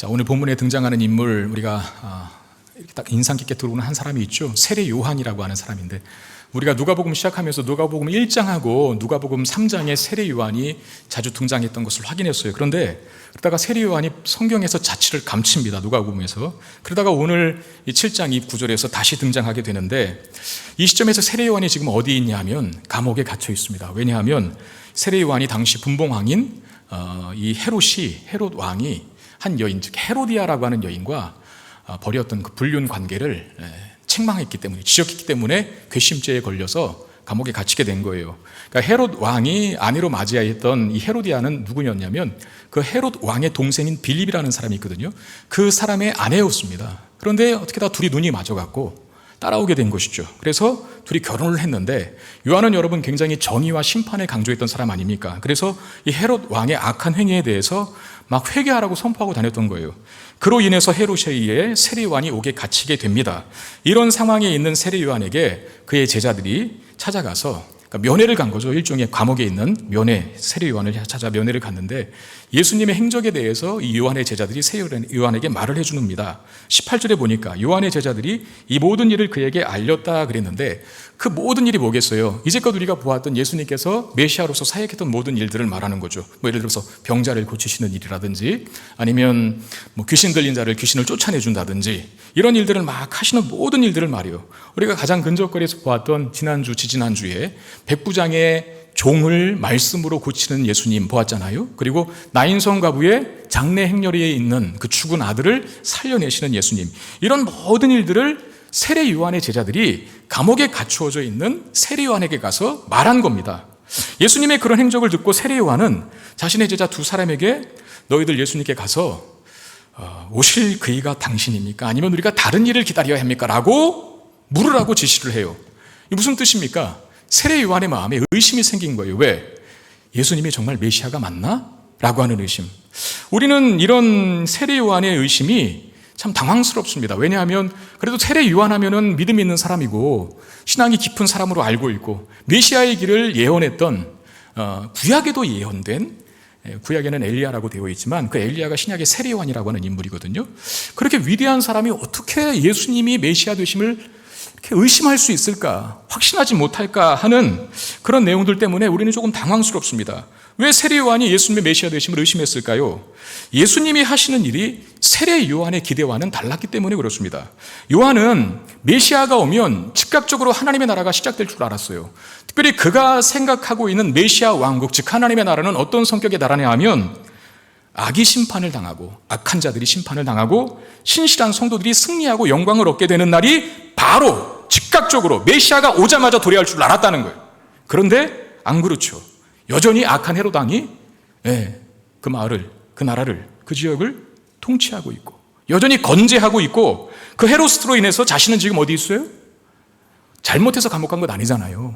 자, 오늘 본문에 등장하는 인물, 우리가 이렇게 딱 인상 깊게 들어오는 한 사람이 있죠. 세례 요한이라고 하는 사람인데, 우리가 누가복음 시작하면서 누가복음 1장하고 누가복음 3장에 세례 요한이 자주 등장했던 것을 확인했어요. 그런데 그러다가 세례 요한이 성경에서 자취를 감춥니다. 누가복음에서. 그러다가 오늘 이 7장 이 구절에서 다시 등장하게 되는데, 이 시점에서 세례 요한이 지금 어디 있냐면 감옥에 갇혀 있습니다. 왜냐하면 세례 요한이 당시 분봉왕인 이 헤롯 왕이 한 여인, 즉 헤로디아라고 하는 여인과 벌였던 그 불륜 관계를 책망했기 때문에, 지적했기 때문에 괘씸죄에 걸려서 감옥에 갇히게 된 거예요. 그러니까 헤롯 왕이 아내로 맞이했던 이 헤로디아는 누구였냐면 그 헤롯 왕의 동생인 빌립이라는 사람이 있거든요. 그 사람의 아내였습니다. 그런데 어떻게 다 둘이 눈이 맞아갖고 따라오게 된 것이죠. 그래서 둘이 결혼을 했는데, 요한은 여러분 굉장히 정의와 심판을 강조했던 사람 아닙니까? 그래서 이 헤롯 왕의 악한 행위에 대해서 막 회개하라고 선포하고 다녔던 거예요. 그로 인해서 헤롯에 의해 세례 요한이 옥에 갇히게 됩니다. 이런 상황에 있는 세례 요한에게 그의 제자들이 찾아가서, 그러니까 면회를 간 거죠. 일종의 감옥에 있는 면회, 세례 요한을 찾아 면회를 갔는데, 예수님의 행적에 대해서 이 요한의 제자들이 세례 요한에게 말을 해주는입니다. 18절에 보니까 요한의 제자들이 이 모든 일을 그에게 알렸다 그랬는데, 그 모든 일이 뭐겠어요? 이제껏 우리가 보았던 예수님께서 메시아로서 사역했던 모든 일들을 말하는 거죠. 예를 들어서 병자를 고치시는 일이라든지, 아니면 귀신 들린 자를 귀신을 쫓아내준다든지, 이런 일들을 막 하시는 모든 일들을 말이에요. 우리가 가장 근접거리에서 보았던 지난주, 지지난주에 백부장의 종을 말씀으로 고치는 예수님 보았잖아요. 그리고 나인성 과부의 장래 행렬에 있는 그 죽은 아들을 살려내시는 예수님, 이런 모든 일들을 세례 요한의 제자들이 감옥에 갇혀져 있는 세례 요한에게 가서 말한 겁니다. 예수님의 그런 행적을 듣고 세례 요한은 자신의 제자 두 사람에게 너희들 예수님께 가서 오실 그이가 당신입니까? 아니면 우리가 다른 일을 기다려야 합니까? 라고 물으라고 지시를 해요. 이게 무슨 뜻입니까? 세례 요한의 마음에 의심이 생긴 거예요. 왜? 예수님이 정말 메시아가 맞나? 라고 하는 의심. 우리는 이런 세례 요한의 의심이 참 당황스럽습니다. 왜냐하면 그래도 세례 요한하면은 믿음 있는 사람이고 신앙이 깊은 사람으로 알고 있고, 메시아의 길을 예언했던 구약에도 예언된, 구약에는 엘리야라고 되어 있지만 그 엘리야가 신약의 세례 요한이라고 하는 인물이거든요. 그렇게 위대한 사람이 어떻게 예수님이 메시아 되심을 이렇게 의심할 수 있을까, 확신하지 못할까 하는 그런 내용들 때문에 우리는 조금 당황스럽습니다. 왜 세례 요한이 예수님의 메시아 되심을 의심했을까요? 예수님이 하시는 일이 세례 요한의 기대와는 달랐기 때문에 그렇습니다. 요한은 메시아가 오면 즉각적으로 하나님의 나라가 시작될 줄 알았어요. 특별히 그가 생각하고 있는 메시아 왕국, 즉 하나님의 나라는 어떤 성격의 나라냐 하면 악이 심판을 당하고 악한 자들이 심판을 당하고 신실한 성도들이 승리하고 영광을 얻게 되는 날이 바로 즉각적으로 메시아가 오자마자 도래할 줄 알았다는 거예요. 그런데 안 그렇죠. 여전히 악한 헤롯 왕이 그 마을을, 그 나라를, 그 지역을 통치하고 있고 여전히 건재하고 있고, 그 헤롯으로 인해서 자신은 지금 어디 있어요? 잘못해서 감옥 간 건 아니잖아요.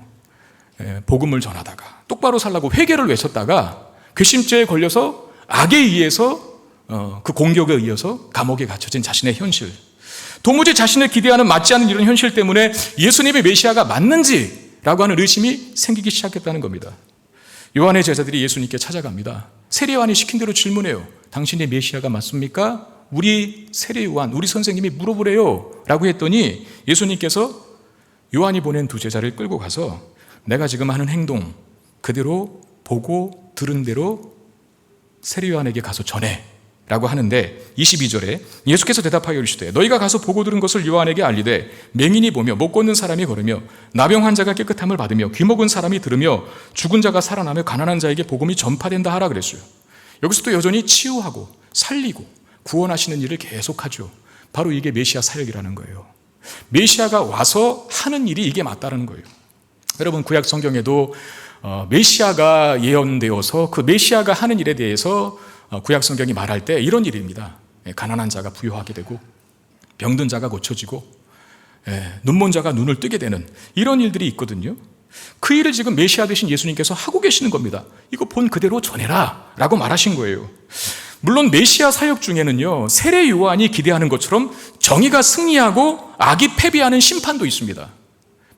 복음을 전하다가 똑바로 살라고 회개를 외쳤다가 괘씸죄에 걸려서 악에 의해서 그 공격에 의해서 감옥에 갇혀진 자신의 현실, 도무지 자신의 기대와는 맞지 않는 이런 현실 때문에 예수님의 메시아가 맞는지라고 하는 의심이 생기기 시작했다는 겁니다. 요한의 제자들이 예수님께 찾아갑니다. 세례 요한이 시킨 대로 질문해요. 당신의 메시아가 맞습니까? 우리 세례 요한, 우리 선생님이 물어보래요 라고 했더니 예수님께서 요한이 보낸 두 제자를 끌고 가서 내가 지금 하는 행동 그대로 보고 들은 대로 세례 요한에게 가서 전해 라고 하는데, 22절에 예수께서 대답하여 이르시되 너희가 가서 보고 들은 것을 요한에게 알리되 맹인이 보며 못 걷는 사람이 걸으며 나병 환자가 깨끗함을 받으며 귀먹은 사람이 들으며 죽은 자가 살아나며 가난한 자에게 복음이 전파된다 하라 그랬어요. 여기서도 여전히 치유하고 살리고 구원하시는 일을 계속하죠. 바로 이게 메시아 사역이라는 거예요. 메시아가 와서 하는 일이 이게 맞다는 거예요. 여러분, 구약 성경에도 메시아가 예언되어서 그 메시아가 하는 일에 대해서 구약 성경이 말할 때 이런 일입니다. 가난한 자가 부유하게 되고 병든 자가 고쳐지고 눈먼 자가 눈을 뜨게 되는 이런 일들이 있거든요. 그 일을 지금 메시아 되신 예수님께서 하고 계시는 겁니다. 이거 본 그대로 전해라 라고 말하신 거예요. 물론 메시아 사역 중에는요, 세례 요한이 기대하는 것처럼 정의가 승리하고 악이 패배하는 심판도 있습니다.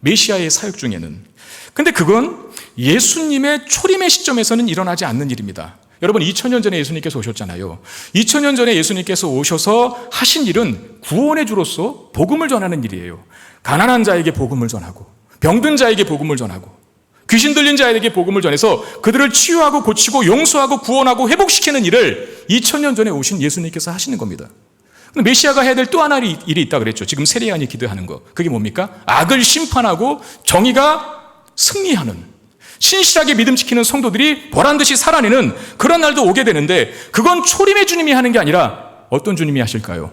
메시아의 사역 중에는. 근데 그건 예수님의 초림의 시점에서는 일어나지 않는 일입니다. 여러분 2000년 전에 예수님께서 오셨잖아요. 2000년 전에 예수님께서 오셔서 하신 일은 구원의 주로서 복음을 전하는 일이에요. 가난한 자에게 복음을 전하고 병든 자에게 복음을 전하고 귀신 들린 자에게 복음을 전해서 그들을 치유하고 고치고 용서하고 구원하고 회복시키는 일을 2000년 전에 오신 예수님께서 하시는 겁니다. 근데 메시아가 해야 될 또 하나의 일이 있다 그랬죠. 지금 세례요한이 기도하는 거. 그게 뭡니까? 악을 심판하고 정의가 승리하는, 신실하게 믿음 지키는 성도들이 보란듯이 살아내는 그런 날도 오게 되는데, 그건 초림의 주님이 하는 게 아니라 어떤 주님이 하실까요?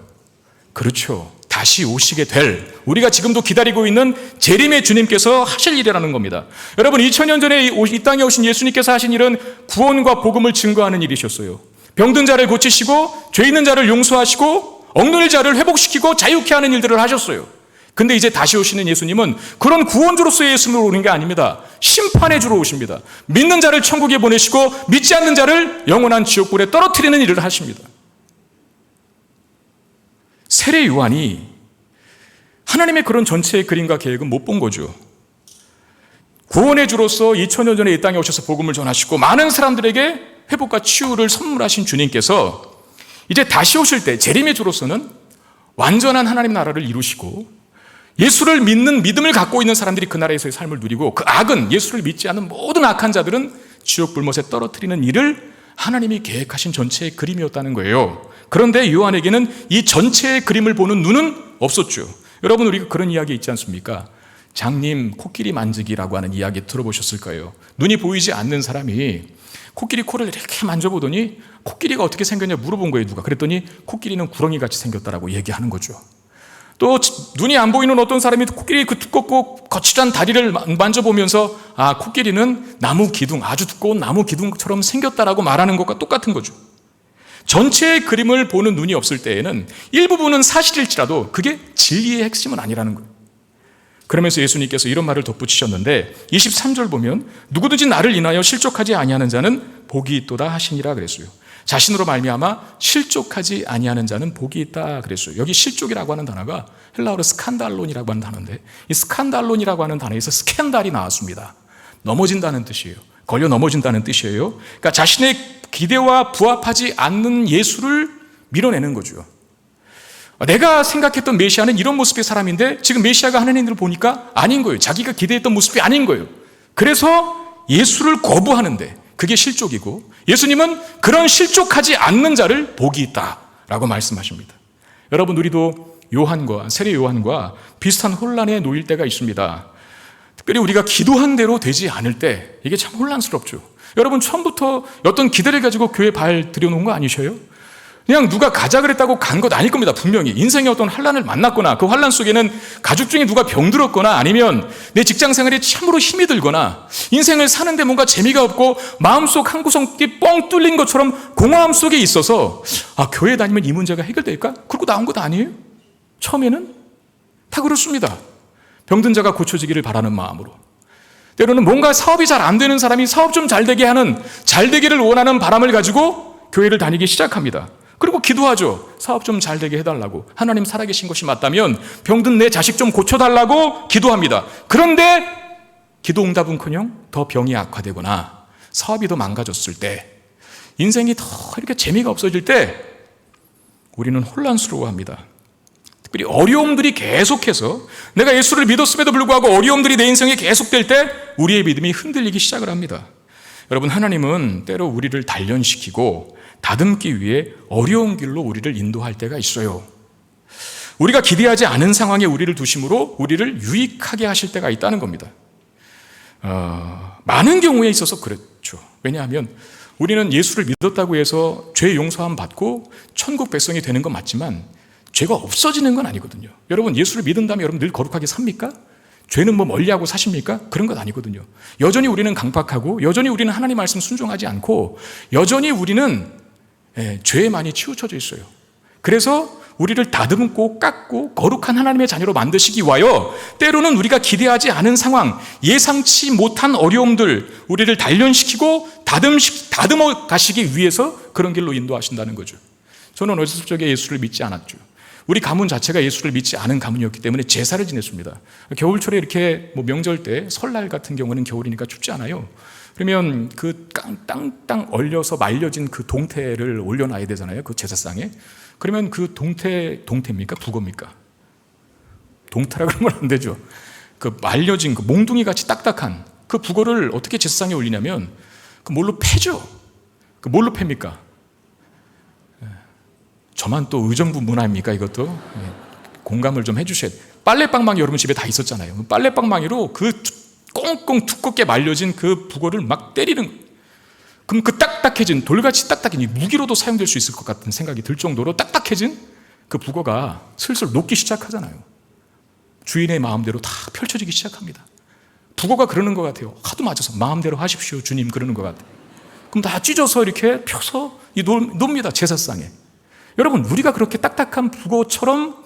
그렇죠. 다시 오시게 될, 우리가 지금도 기다리고 있는 재림의 주님께서 하실 일이라는 겁니다. 여러분 2000년 전에 이 땅에 오신 예수님께서 하신 일은 구원과 복음을 증거하는 일이셨어요. 병든 자를 고치시고 죄 있는 자를 용서하시고 억눌린 자를 회복시키고 자유케 하는 일들을 하셨어요. 근데 이제 다시 오시는 예수님은 그런 구원주로서의 예수님으로 오는 게 아닙니다. 심판의 주로 오십니다. 믿는 자를 천국에 보내시고 믿지 않는 자를 영원한 지옥불에 떨어뜨리는 일을 하십니다. 세례 요한이 하나님의 그런 전체의 그림과 계획은 못 본 거죠. 구원의 주로서 2000년 전에 이 땅에 오셔서 복음을 전하시고 많은 사람들에게 회복과 치유를 선물하신 주님께서 이제 다시 오실 때 재림의 주로서는 완전한 하나님 나라를 이루시고 예수를 믿는 믿음을 갖고 있는 사람들이 그 나라에서의 삶을 누리고, 그 악은, 예수를 믿지 않는 모든 악한 자들은 지옥 불못에 떨어뜨리는 일을 하나님이 계획하신 전체의 그림이었다는 거예요. 그런데 요한에게는 이 전체의 그림을 보는 눈은 없었죠. 여러분, 우리가 그런 이야기 있지 않습니까? 장님 코끼리 만지기라고 하는 이야기 들어보셨을 거예요. 눈이 보이지 않는 사람이 코끼리 코를 이렇게 만져보더니 코끼리가 어떻게 생겼냐 물어본 거예요, 누가. 그랬더니 코끼리는 구렁이같이 생겼다라고 얘기하는 거죠. 또 눈이 안 보이는 어떤 사람이 코끼리 그 두껍고 거칠한 다리를 만져보면서 아, 코끼리는 나무 기둥, 아주 두꺼운 나무 기둥처럼 생겼다라고 말하는 것과 똑같은 거죠. 전체의 그림을 보는 눈이 없을 때에는 일부분은 사실일지라도 그게 진리의 핵심은 아니라는 거예요. 그러면서 예수님께서 이런 말을 덧붙이셨는데 23절 보면 누구든지 나를 인하여 실족하지 아니하는 자는 복이 있도다 하시니라 그랬어요. 자신으로 말미암아 실족하지 아니하는 자는 복이 있다 그랬어요. 여기 실족이라고 하는 단어가 헬라어로 스칸달론이라고 하는 단어인데, 이 스칸달론이라고 하는 단어에서 스캔달이 나왔습니다. 넘어진다는 뜻이에요. 걸려 넘어진다는 뜻이에요. 그러니까 자신의 기대와 부합하지 않는 예수를 밀어내는 거죠. 내가 생각했던 메시아는 이런 모습의 사람인데 지금 메시아가 하는 일을 보니까 아닌 거예요. 자기가 기대했던 모습이 아닌 거예요. 그래서 예수를 거부하는데 그게 실족이고, 예수님은 그런 실족하지 않는 자를 복이 있다라고 말씀하십니다. 여러분, 우리도 요한과 세례 요한과 비슷한 혼란에 놓일 때가 있습니다. 특별히 우리가 기도한 대로 되지 않을 때 이게 참 혼란스럽죠. 여러분, 처음부터 어떤 기대를 가지고 교회에 발 들여놓은 거 아니셔요? 그냥 누가 가자 그랬다고 간 것 아닐 겁니다. 분명히 인생의 어떤 환란을 만났거나 그 환란 속에는 가족 중에 누가 병들었거나 아니면 내 직장생활에 참으로 힘이 들거나 인생을 사는데 뭔가 재미가 없고 마음속 한 구석이 뻥 뚫린 것처럼 공허함 속에 있어서 아, 교회 다니면 이 문제가 해결될까? 그러고 나온 것 아니에요? 처음에는 다 그렇습니다. 병든 자가 고쳐지기를 바라는 마음으로, 때로는 뭔가 사업이 잘 안 되는 사람이 사업 좀 잘 되게 하는, 잘 되기를 원하는 바람을 가지고 교회를 다니기 시작합니다. 그리고 기도하죠. 사업 좀 잘 되게 해달라고. 하나님 살아계신 것이 맞다면 병든 내 자식 좀 고쳐달라고 기도합니다. 그런데 기도 응답은커녕 더 병이 악화되거나 사업이 더 망가졌을 때, 인생이 더 이렇게 재미가 없어질 때 우리는 혼란스러워합니다. 특별히 어려움들이 계속해서, 내가 예수를 믿었음에도 불구하고 어려움들이 내 인생에 계속될 때 우리의 믿음이 흔들리기 시작을 합니다. 여러분, 하나님은 때로 우리를 단련시키고 다듬기 위해 어려운 길로 우리를 인도할 때가 있어요. 우리가 기대하지 않은 상황에 우리를 두심으로 우리를 유익하게 하실 때가 있다는 겁니다. 많은 경우에 있어서 그렇죠. 왜냐하면 우리는 예수를 믿었다고 해서 죄 용서함 받고 천국 백성이 되는 건 맞지만 죄가 없어지는 건 아니거든요. 여러분, 예수를 믿은 다음에 여러분 늘 거룩하게 삽니까? 죄는 뭐 멀리하고 사십니까? 그런 것 아니거든요. 여전히 우리는 강팍하고 여전히 우리는 하나님 말씀 순종하지 않고 여전히 우리는 죄에 많이 치우쳐져 있어요. 그래서 우리를 다듬고 깎고 거룩한 하나님의 자녀로 만드시기 위하여 때로는 우리가 기대하지 않은 상황, 예상치 못한 어려움들, 우리를 단련시키고 다듬어 가시기 위해서 그런 길로 인도하신다는 거죠. 저는 어렸을 적에 예수를 믿지 않았죠. 우리 가문 자체가 예수를 믿지 않은 가문이었기 때문에 제사를 지냈습니다. 겨울철에 이렇게 명절 때 설날 같은 경우는 겨울이니까 춥지 않아요. 그러면 그 땅땅 얼려서 말려진 그 동태를 올려놔야 되잖아요. 그 제사상에. 그러면 그 동태입니까? 북어입니까? 동태라 그러면 안 되죠. 그 말려진 그 몽둥이 같이 딱딱한 그 북어를 어떻게 제사상에 올리냐면 그 뭘로 패죠. 그 뭘로 팹니까? 저만 또 의정부 문화입니까 이것도? 공감을 좀 해주셔야 돼요. 빨래방망이 여러분 집에 다 있었잖아요. 빨래방망이로 그 꽁꽁 두껍게 말려진 그 북어를 막 때리는 거예요. 그럼 그 딱딱해진 돌같이 딱딱해진 무기로도 사용될 수 있을 것 같은 생각이 들 정도로 딱딱해진 그 북어가 슬슬 녹기 시작하잖아요. 주인의 마음대로 다 펼쳐지기 시작합니다. 북어가 그러는 것 같아요. 하도 맞아서 마음대로 하십시오 주님 그러는 것 같아요. 그럼 다 찢어서 이렇게 펴서 놉니다. 제사상에. 여러분 우리가 그렇게 딱딱한 북어처럼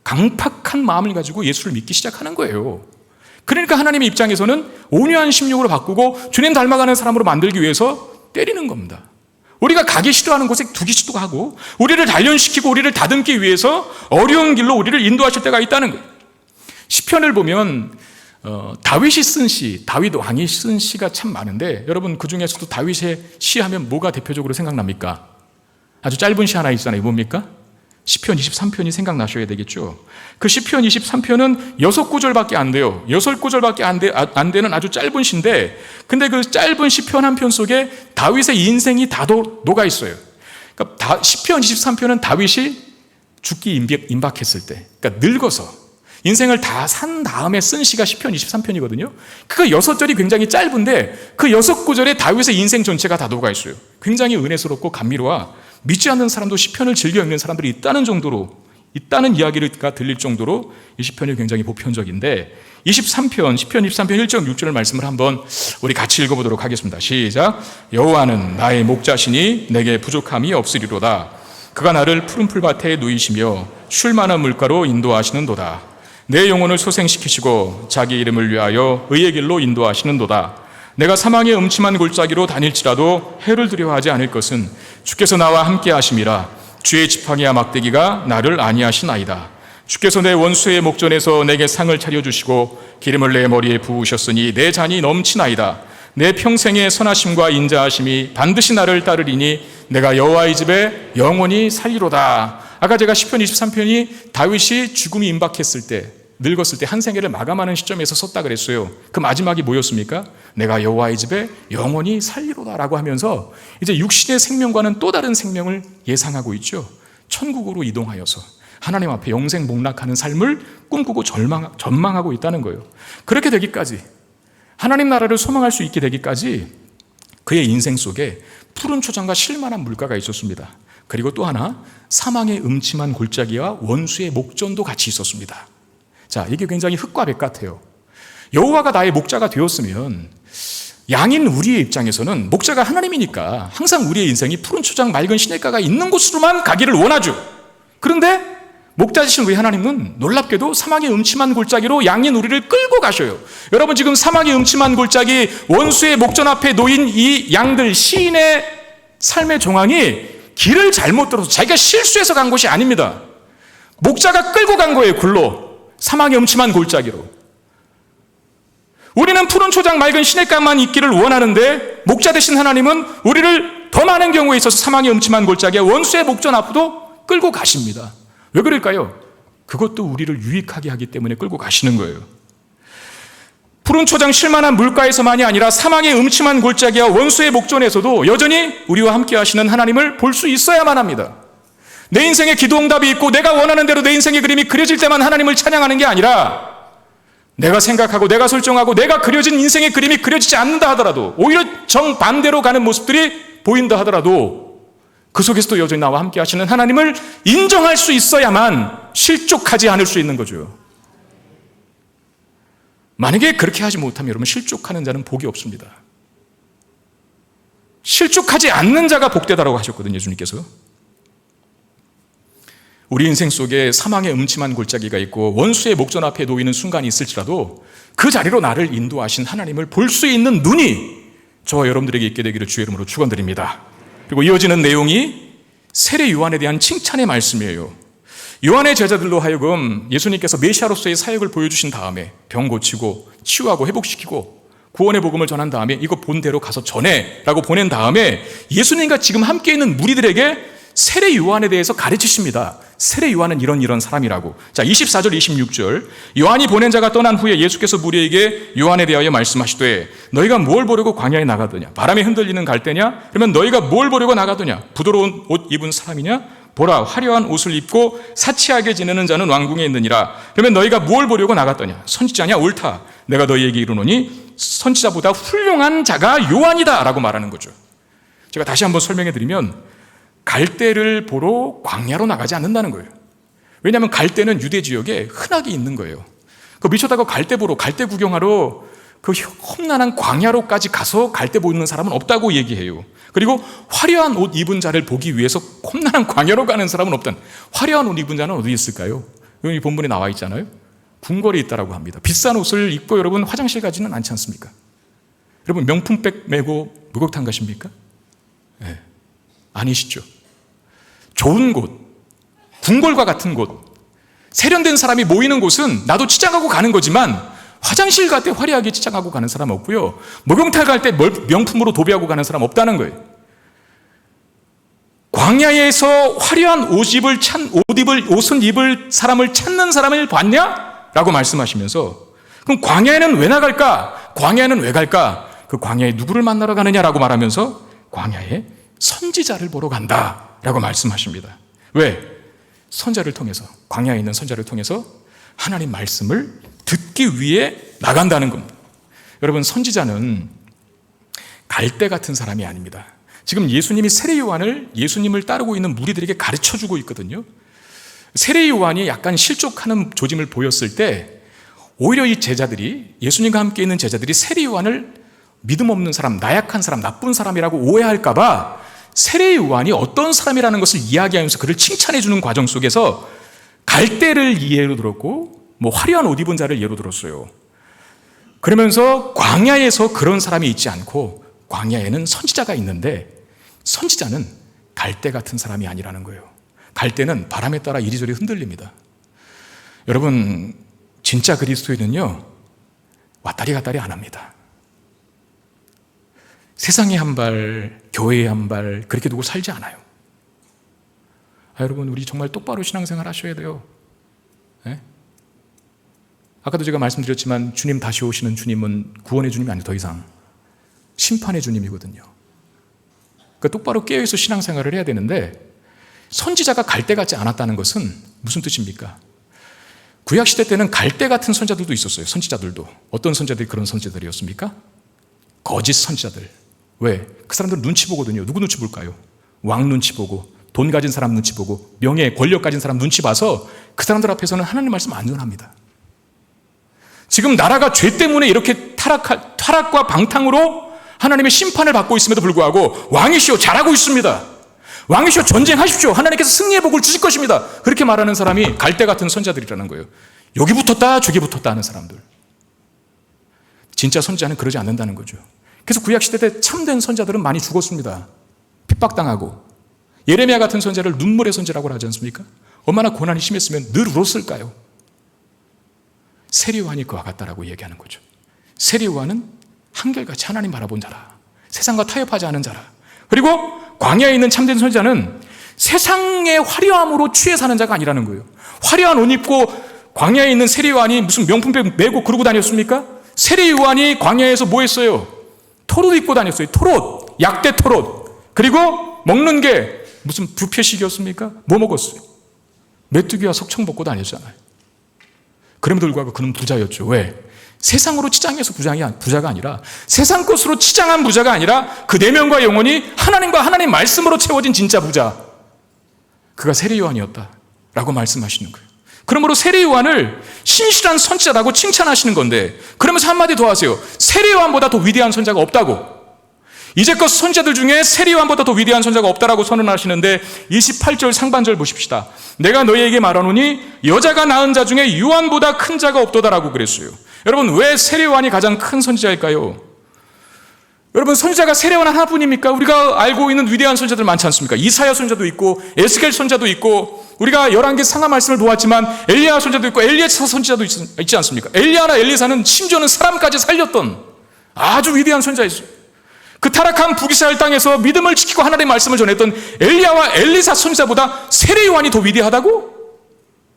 강팍한 마음을 가지고 예수를 믿기 시작하는 거예요. 그러니까 하나님의 입장에서는 온유한 심령으로 바꾸고 주님 닮아가는 사람으로 만들기 위해서 때리는 겁니다. 우리가 가기 싫어하는 곳에 두기시도 하고 우리를 단련시키고 우리를 다듬기 위해서 어려운 길로 우리를 인도하실 때가 있다는 거예요. 시편을 보면 다윗이 쓴 시, 다윗 왕이 쓴 시가 참 많은데 여러분 그 중에서도 다윗의 시 하면 뭐가 대표적으로 생각납니까? 아주 짧은 시 하나 있잖아요. 뭡니까? 시편 23편이 생각나셔야 되겠죠. 그 시편 23편은 6구절밖에 안 돼요. 6구절밖에 안 되는 아주 짧은 시인데 근데 그 짧은 시편 한 편 속에 다윗의 인생이 다 녹아 있어요. 그러니까 시편 23편은 다윗이 죽기 임박했을 때, 그러니까 늙어서 인생을 다 산 다음에 쓴 시가 시편 23편이거든요. 그 6절이 굉장히 짧은데 그 6구절에 다윗의 인생 전체가 다 녹아 있어요. 굉장히 은혜스럽고 감미로워 믿지 않는 사람도 시편을 즐겨 읽는 사람들이 있다는 정도로 있다는 이야기가 들릴 정도로 이 시편이 굉장히 보편적인데 23편, 시편 23편 1.6절 말씀을 한번 우리 같이 읽어보도록 하겠습니다. 시작. 여호와는 나의 목자시니 내게 부족함이 없으리로다. 그가 나를 푸른 풀밭에 누이시며 쉴 만한 물가로 인도하시는도다. 내 영혼을 소생시키시고 자기 이름을 위하여 의의 길로 인도하시는도다. 내가 사망의 음침한 골짜기로 다닐지라도 해를 두려워하지 않을 것은 주께서 나와 함께 하심이라. 주의 지팡이와 막대기가 나를 안위하시나이다. 주께서 내 원수의 목전에서 내게 상을 차려주시고 기름을 내 머리에 부으셨으니 내 잔이 넘치나이다. 내 평생의 선하심과 인자하심이 반드시 나를 따르리니 내가 여호와의 집에 영원히 살리로다. 아까 제가 시편 23편이 다윗이 죽음이 임박했을 때 늙었을 때 한 생애를 마감하는 시점에서 썼다 그랬어요. 그 마지막이 뭐였습니까? 내가 여호와의 집에 영원히 살리로다라고 하면서 이제 육신의 생명과는 또 다른 생명을 예상하고 있죠. 천국으로 이동하여서 하나님 앞에 영생 복락하는 삶을 꿈꾸고 전망하고 있다는 거예요. 그렇게 되기까지 하나님 나라를 소망할 수 있게 되기까지 그의 인생 속에 푸른 초장과 쉴만한 물가가 있었습니다. 그리고 또 하나 사망의 음침한 골짜기와 원수의 목전도 같이 있었습니다. 자, 이게 굉장히 흙과 백 같아요. 여호와가 나의 목자가 되었으면 양인 우리의 입장에서는 목자가 하나님이니까 항상 우리의 인생이 푸른 초장 맑은 시냇가가 있는 곳으로만 가기를 원하죠. 그런데 목자이신 우리 하나님은 놀랍게도 사망의 음침한 골짜기로 양인 우리를 끌고 가셔요. 여러분 지금 사망의 음침한 골짜기 원수의 목전 앞에 놓인 이 양들 시인의 삶의 정황이 길을 잘못 들어서 자기가 실수해서 간 곳이 아닙니다. 목자가 끌고 간 거예요. 굴로 사망의 음침한 골짜기로. 우리는 푸른 초장 맑은 시냇가만 있기를 원하는데 목자 되신 하나님은 우리를 더 많은 경우에 있어서 사망의 음침한 골짜기와 원수의 목전 앞으로 끌고 가십니다. 왜 그럴까요? 그것도 우리를 유익하게 하기 때문에 끌고 가시는 거예요. 푸른 초장 쉴만한 물가에서만이 아니라 사망의 음침한 골짜기와 원수의 목전에서도 여전히 우리와 함께 하시는 하나님을 볼 수 있어야만 합니다. 내 인생에 기도응답이 있고 내가 원하는 대로 내 인생의 그림이 그려질 때만 하나님을 찬양하는 게 아니라 내가 생각하고 내가 설정하고 내가 그려진 인생의 그림이 그려지지 않는다 하더라도 오히려 정반대로 가는 모습들이 보인다 하더라도 그 속에서도 여전히 나와 함께 하시는 하나님을 인정할 수 있어야만 실족하지 않을 수 있는 거죠. 만약에 그렇게 하지 못하면 여러분 실족하는 자는 복이 없습니다. 실족하지 않는 자가 복되다라고 하셨거든요. 예수님께서. 우리 인생 속에 사망의 음침한 골짜기가 있고 원수의 목전 앞에 놓이는 순간이 있을지라도 그 자리로 나를 인도하신 하나님을 볼 수 있는 눈이 저와 여러분들에게 있게 되기를 주의 이름으로 축원드립니다. 그리고 이어지는 내용이 세례 요한에 대한 칭찬의 말씀이에요. 요한의 제자들로 하여금 예수님께서 메시아로서의 사역을 보여주신 다음에 병 고치고 치유하고 회복시키고 구원의 복음을 전한 다음에 이거 본대로 가서 전해 라고 보낸 다음에 예수님과 지금 함께 있는 무리들에게 세례 요한에 대해서 가르치십니다. 세례 요한은 이런 사람이라고. 자, 24절 26절. 요한이 보낸 자가 떠난 후에 예수께서 무리에게 요한에 대하여 말씀하시되 너희가 뭘 보려고 광야에 나가더냐? 바람에 흔들리는 갈대냐? 그러면 너희가 뭘 보려고 나가더냐? 부드러운 옷 입은 사람이냐? 보라, 화려한 옷을 입고 사치하게 지내는 자는 왕궁에 있느니라. 그러면 너희가 뭘 보려고 나갔더냐? 선지자냐? 옳다. 내가 너희에게 이르노니 선지자보다 훌륭한 자가 요한이다 라고 말하는 거죠. 제가 다시 한번 설명해 드리면 갈대를 보러 광야로 나가지 않는다는 거예요. 왜냐하면 갈대는 유대 지역에 흔하게 있는 거예요. 그 미쳤다고 갈대 보러, 갈대 구경하러 그 험난한 광야로까지 가서 갈대 보는 사람은 없다고 얘기해요. 그리고 화려한 옷 입은 자를 보기 위해서 험난한 광야로 가는 사람은 없다는. 화려한 옷 입은 자는 어디 있을까요? 여기 본문에 나와 있잖아요. 궁궐에 있다라고 합니다. 비싼 옷을 입고 여러분 화장실 가지는 않지 않습니까? 여러분 명품백 메고 목욕탕 가십니까? 네. 아니시죠. 좋은 곳, 궁궐과 같은 곳, 세련된 사람이 모이는 곳은 나도 치장하고 가는 거지만 화장실 갈 때 화려하게 치장하고 가는 사람 없고요. 목욕탕 갈 때 명품으로 도배하고 가는 사람 없다는 거예요. 광야에서 화려한 옷을 입을 사람을 찾는 사람을 봤냐? 라고 말씀하시면서 그럼 광야에는 왜 나갈까? 광야에는 왜 갈까? 그 광야에 누구를 만나러 가느냐라고 말하면서 광야에 선지자를 보러 간다 라고 말씀하십니다. 왜? 선자를 통해서, 광야에 있는 선자를 통해서 하나님 말씀을 듣기 위해 나간다는 겁니다. 여러분, 선지자는 갈대 같은 사람이 아닙니다. 지금 예수님이 세례 요한을 예수님을 따르고 있는 무리들에게 가르쳐주고 있거든요. 세례 요한이 약간 실족하는 조짐을 보였을 때 오히려 이 제자들이, 예수님과 함께 있는 제자들이 세례 요한을 믿음 없는 사람, 나약한 사람, 나쁜 사람이라고 오해할까 봐 세례 요한이 어떤 사람이라는 것을 이야기하면서 그를 칭찬해 주는 과정 속에서 갈대를 예로 들었고 화려한 옷 입은 자를 예로 들었어요. 그러면서 광야에서 그런 사람이 있지 않고 광야에는 선지자가 있는데 선지자는 갈대 같은 사람이 아니라는 거예요. 갈대는 바람에 따라 이리저리 흔들립니다. 여러분, 진짜 그리스도인은요 왔다리 갔다리 안 합니다. 세상에 한 발, 교회에 한 발, 그렇게 두고 살지 않아요. 여러분, 우리 정말 똑바로 신앙생활 하셔야 돼요. 네? 아까도 제가 말씀드렸지만 주님 다시 오시는 주님은 구원의 주님이 아니라 더 이상 심판의 주님이거든요. 그러니까 똑바로 깨어있어 신앙생활을 해야 되는데 선지자가 갈대 같지 않았다는 것은 무슨 뜻입니까? 구약시대 때는 갈대 같은 선지자들도 있었어요. 선지자들도. 어떤 선지자들이 그런 선지자들이었습니까? 거짓 선지자들. 왜? 그 사람들 눈치 보거든요. 누구 눈치 볼까요? 왕 눈치 보고, 돈 가진 사람 눈치 보고, 명예, 권력 가진 사람 눈치 봐서 그 사람들 앞에서는 하나님 말씀 안 전합니다. 지금 나라가 죄 때문에 이렇게 타락과 방탕으로 하나님의 심판을 받고 있음에도 불구하고 왕이시오, 잘하고 있습니다. 왕이시오, 전쟁하십시오. 하나님께서 승리의 복을 주실 것입니다. 그렇게 말하는 사람이 갈대 같은 선지자들이라는 거예요. 여기 붙었다 저기 붙었다 하는 사람들. 진짜 선지자는 그러지 않는다는 거죠. 그래서 구약시대 때 참된 선지자들은 많이 죽었습니다. 핍박당하고. 예레미야 같은 선지자를 눈물의 선지라고 하지 않습니까? 얼마나 고난이 심했으면 늘 울었을까요? 세례 요한이 그와 같다라고 얘기하는 거죠. 세례 요한은 한결같이 하나님 바라본 자라. 세상과 타협하지 않은 자라. 그리고 광야에 있는 참된 선지자는 세상의 화려함으로 취해 사는 자가 아니라는 거예요. 화려한 옷 입고 광야에 있는 세례 요한이 무슨 명품백 메고 그러고 다녔습니까? 세례 요한이 광야에서 뭐 했어요? 털옷 입고 다녔어요. 털옷, 약대 털옷. 그리고 먹는 게 무슨 뷔페식이었습니까? 뭐 먹었어요? 메뚜기와 석청 먹고 다녔잖아요. 그럼에도 불구하고 그는 부자였죠. 왜? 세상으로 치장해서 부자가 아니라 세상 것으로 치장한 부자가 아니라 그 내면과 영혼이 하나님과 하나님 말씀으로 채워진 진짜 부자. 그가 세례 요한이었다라고 말씀하시는 거예요. 그러므로 세례 요한을 신실한 선지자라고 칭찬하시는 건데 그러면서 한마디 더 하세요. 세례 요한보다 더 위대한 선지자가 없다고. 이제껏 선지자들 중에 세례 요한보다 더 위대한 선지자가 없다라고 선언하시는데 28절 상반절 보십시다. 내가 너희에게 말하노니 여자가 낳은 자 중에 요한보다 큰 자가 없도다라고 그랬어요. 여러분, 왜 세례 요한이 가장 큰 선지자일까요? 여러분, 선지자가 세례 요한 하나뿐입니까? 우리가 알고 있는 위대한 선지자들 많지 않습니까? 이사야 선지자도 있고 에스겔 선지자도 있고 우리가 11개 상하 말씀을 보았지만 엘리야 선지자도 있고 엘리야사 선지자도 있지 않습니까? 엘리야나 엘리사는 심지어는 사람까지 살렸던 아주 위대한 선지자였어요. 그 타락한 북이스라엘 땅에서 믿음을 지키고 하나님의 말씀을 전했던 엘리야와 엘리사 선지자보다 세례 요한이 더 위대하다고?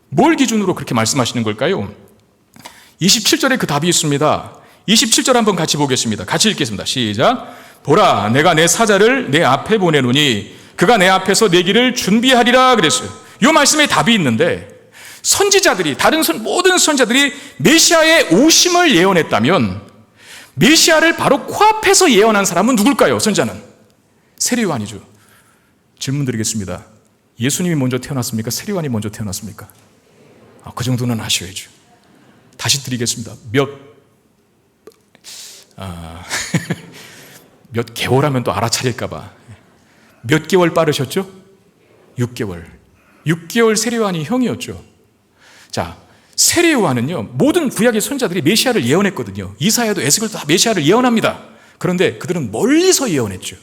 뭘 기준으로 그렇게 말씀하시는 걸까요? 27절에 그 답이 있습니다. 27절 한번 같이 보겠습니다. 같이 읽겠습니다. 시작. 보라, 내가 내 사자를 내 앞에 보내노니 그가 내 앞에서 내 길을 준비하리라 그랬어요. 이 말씀에 답이 있는데, 선지자들이, 모든 선지자들이 메시아의 오심을 예언했다면 메시아를 바로 코앞에서 예언한 사람은 누굴까요? 선지자는 세례 요한이죠. 질문 드리겠습니다. 예수님이 먼저 태어났습니까? 세례 요한이 먼저 태어났습니까? 그 정도는 아셔야죠. 다시 드리겠습니다. 몇 개월 하면 또 알아차릴까봐. 몇 개월 빠르셨죠? 6개월. 6개월 세례 요한이 형이었죠. 자, 세례 요한은요, 모든 구약의 선지자들이 메시아를 예언했거든요. 이사야도 에스겔도 다 메시아를 예언합니다. 그런데 그들은 멀리서 예언했죠.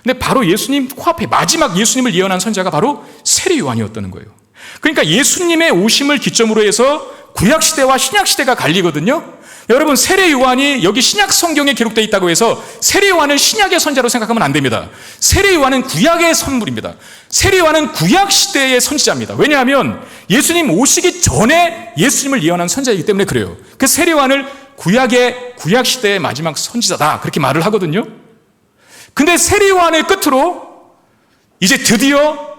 근데 바로 예수님 코앞에 마지막 예수님을 예언한 선지자가 바로 세례 요한이었다는 거예요. 그러니까 예수님의 오심을 기점으로 해서 구약시대와 신약시대가 갈리거든요. 여러분, 세례 요한이 여기 신약 성경에 기록되어 있다고 해서 세례 요한을 신약의 선지자로 생각하면 안 됩니다. 세례 요한은 구약의 선물입니다. 세례 요한은 구약시대의 선지자입니다. 왜냐하면 예수님 오시기 전에 예수님을 예언한 선지자이기 때문에 그래요. 그 세례 요한을 구약시대의 마지막 선지자다, 그렇게 말을 하거든요. 근데 세례 요한의 끝으로 이제 드디어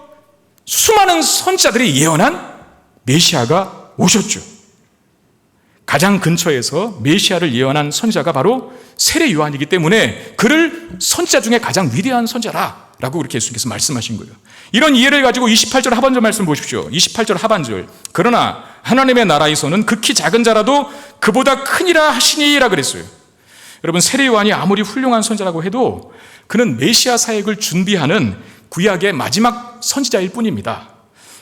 수많은 선지자들이 예언한 메시아가 오셨죠. 가장 근처에서 메시아를 예언한 선지자가 바로 세례 요한이기 때문에 그를 선지자 중에 가장 위대한 선지자라고 그렇게 예수님께서 말씀하신 거예요. 이런 이해를 가지고 28절 하반절 말씀 보십시오. 28절 하반절. 그러나 하나님의 나라에서는 극히 작은 자라도 그보다 크니라 하시니라 그랬어요. 여러분, 세례 요한이 아무리 훌륭한 선지자라고 해도 그는 메시아 사역을 준비하는 구약의 마지막 선지자일 뿐입니다.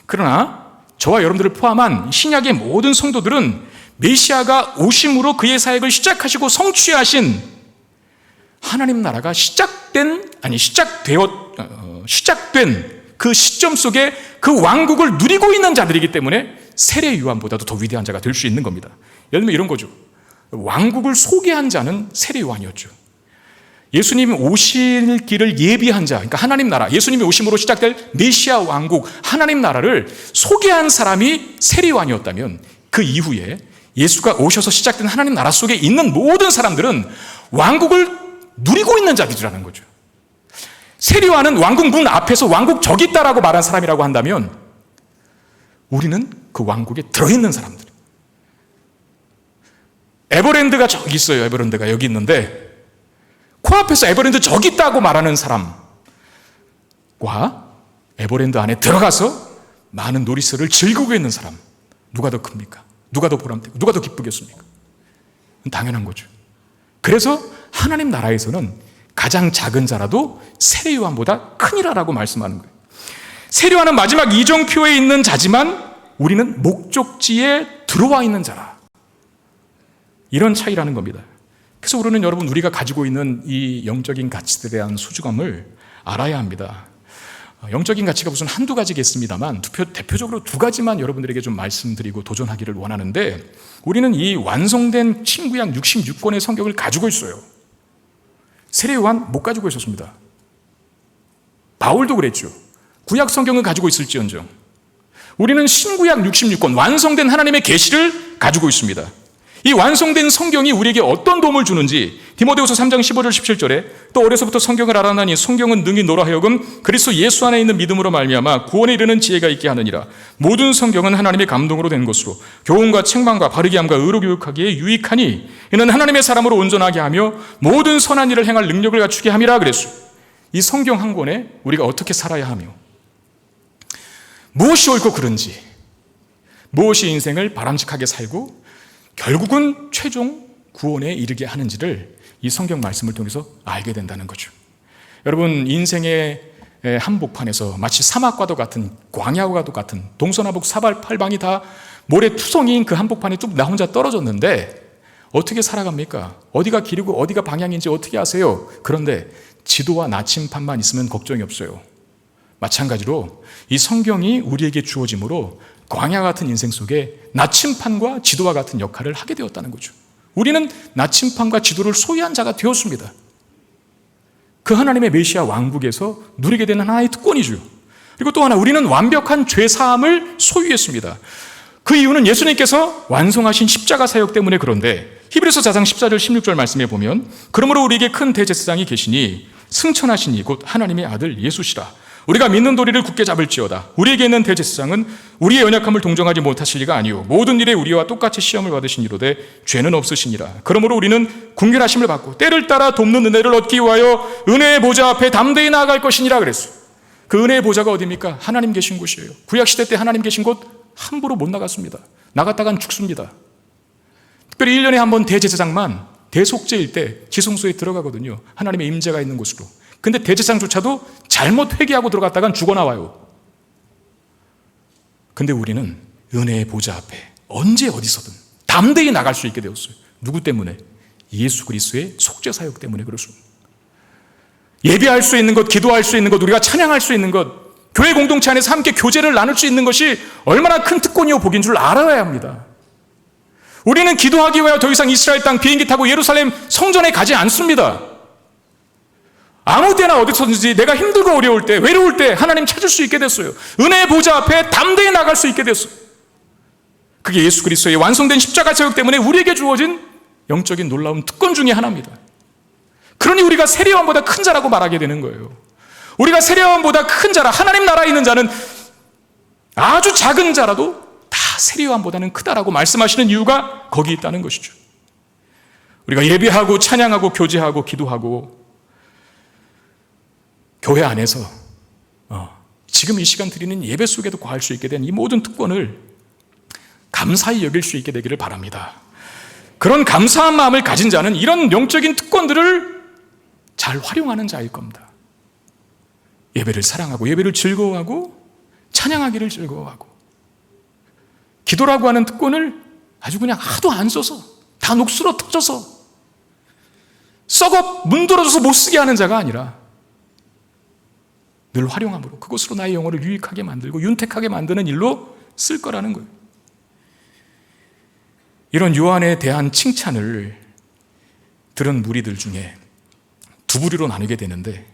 그러나 저와 여러분들을 포함한 신약의 모든 성도들은 메시아가 오심으로 그의 사역을 시작하시고 성취하신 하나님 나라가 시작된 그 시점 속에 그 왕국을 누리고 있는 자들이기 때문에 세례 요한보다도 더 위대한 자가 될 수 있는 겁니다. 예를 들면 이런 거죠. 왕국을 소개한 자는 세례 요한이었죠. 예수님이 오실 길을 예비한 자, 그러니까 하나님 나라, 예수님이 오심으로 시작될 메시아 왕국, 하나님 나라를 소개한 사람이 세례 요한이었다면 그 이후에 예수가 오셔서 시작된 하나님 나라 속에 있는 모든 사람들은 왕국을 누리고 있는 자들이라는 거죠. 세례 요한은 왕국 문 앞에서 왕국 저기 있다라고 말한 사람이라고 한다면 우리는 그 왕국에 들어있는 사람들. 에버랜드가 저기 있어요. 에버랜드가 여기 있는데 코앞에서 에버랜드 저기 있다고 말하는 사람과 에버랜드 안에 들어가서 많은 놀이터를 즐기고 있는 사람, 누가 더 큽니까? 누가 더 보람되고 누가 더 기쁘겠습니까? 당연한 거죠. 그래서 하나님 나라에서는 가장 작은 자라도 세례 요한보다 크니라라고 말씀하는 거예요. 세례 요한은 마지막 이정표에 있는 자지만 우리는 목적지에 들어와 있는 자라. 이런 차이라는 겁니다. 그래서 우리가 가지고 있는 이 영적인 가치들에 대한 소중함을 알아야 합니다. 영적인 가치가 무슨 한두 가지겠습니다만 대표적으로 두 가지만 여러분들에게 좀 말씀드리고 도전하기를 원하는데, 우리는 이 완성된 신구약 66권의 성경을 가지고 있어요. 세례 요한 못 가지고 있었습니다. 바울도 그랬죠. 구약 성경을 가지고 있을지언정 우리는 신구약 66권 완성된 하나님의 계시를 가지고 있습니다. 이 완성된 성경이 우리에게 어떤 도움을 주는지 디모데후서 3장 15절 17절에 또 어려서부터 성경을 알아나니 성경은 능히 너로 하여금 그리스도 예수 안에 있는 믿음으로 말미암아 구원에 이르는 지혜가 있게 하느니라. 모든 성경은 하나님의 감동으로 된 것으로 교훈과 책망과 바르게 함과 의로 교육하기에 유익하니 이는 하나님의 사람으로 온전하게 하며 모든 선한 일을 행할 능력을 갖추게 함이라 그랬어요. 이 성경 한 권에 우리가 어떻게 살아야 하며 무엇이 옳고 그른지, 무엇이 인생을 바람직하게 살고 결국은 최종 구원에 이르게 하는지를 이 성경 말씀을 통해서 알게 된다는 거죠. 여러분, 인생의 한복판에서 마치 사막과도 같은, 광야와도 같은 동서남북 사방이 다 모래투성이인 그 한복판에 쭉 나 혼자 떨어졌는데 어떻게 살아갑니까? 어디가 길이고 어디가 방향인지 어떻게 아세요? 그런데 지도와 나침판만 있으면 걱정이 없어요. 마찬가지로 이 성경이 우리에게 주어짐으로 광야 같은 인생 속에 나침판과 지도와 같은 역할을 하게 되었다는 거죠. 우리는 나침판과 지도를 소유한 자가 되었습니다. 그 하나님의 메시아 왕국에서 누리게 되는 하나의 특권이죠. 그리고 또 하나, 우리는 완벽한 죄사함을 소유했습니다. 그 이유는 예수님께서 완성하신 십자가 사역 때문에 그런데, 히브리서 4장 14절 16절 말씀에 보면, 그러므로 우리에게 큰 대제사장이 계시니 승천하신 이 곧 하나님의 아들 예수시라. 우리가 믿는 도리를 굳게 잡을지어다. 우리에게 있는 대제사장은 우리의 연약함을 동정하지 못하실 리가 아니요 모든 일에 우리와 똑같이 시험을 받으신 이로되 죄는 없으시니라. 그러므로 우리는 궁결하심을 받고 때를 따라 돕는 은혜를 얻기 위하여 은혜의 보좌 앞에 담대히 나아갈 것이니라 그랬어요. 그 은혜의 보좌가 어디입니까? 하나님 계신 곳이에요. 구약시대 때 하나님 계신 곳 함부로 못 나갔습니다. 나갔다간 죽습니다. 특별히 1년에 한 번 대제사장만 대속죄일 때 지성소에 들어가거든요. 하나님의 임재가 있는 곳으로. 근데 대제사장조차도 잘못 회개하고 들어갔다간 죽어나와요. 근데 우리는 은혜의 보좌 앞에 언제 어디서든 담대히 나갈 수 있게 되었어요. 누구 때문에? 예수 그리스도의 속죄 사역 때문에 그렇습니다. 예배할 수 있는 것, 기도할 수 있는 것, 우리가 찬양할 수 있는 것, 교회 공동체 안에서 함께 교제를 나눌 수 있는 것이 얼마나 큰 특권이요 복인 줄 알아야 합니다. 우리는 기도하기 위하여 더 이상 이스라엘 땅 비행기 타고 예루살렘 성전에 가지 않습니다. 아무 때나 어디서든지 내가 힘들고 어려울 때, 외로울 때 하나님 찾을 수 있게 됐어요. 은혜의 보좌 앞에 담대히 나갈 수 있게 됐어요. 그게 예수 그리스도의 완성된 십자가 사역 때문에 우리에게 주어진 영적인 놀라운 특권 중에 하나입니다. 그러니 우리가 세례요한보다 큰 자라고 말하게 되는 거예요. 우리가 세례요한보다 큰 자라, 하나님 나라에 있는 자는 아주 작은 자라도 다 세례요한보다는 크다라고 말씀하시는 이유가 거기 있다는 것이죠. 우리가 예배하고 찬양하고 교제하고 기도하고 교회 안에서 지금 이 시간 드리는 예배 속에도 거할 수 있게 된 이 모든 특권을 감사히 여길 수 있게 되기를 바랍니다. 그런 감사한 마음을 가진 자는 이런 영적인 특권들을 잘 활용하는 자일 겁니다. 예배를 사랑하고 예배를 즐거워하고 찬양하기를 즐거워하고 기도라고 하는 특권을 아주 그냥 하도 안 써서 다 녹슬어 터져서 썩어 문드러져서 못 쓰게 하는 자가 아니라 늘 활용함으로 그것으로 나의 영혼을 유익하게 만들고 윤택하게 만드는 일로 쓸 거라는 거예요. 이런 요한에 대한 칭찬을 들은 무리들 중에 두 부류로 나누게 되는데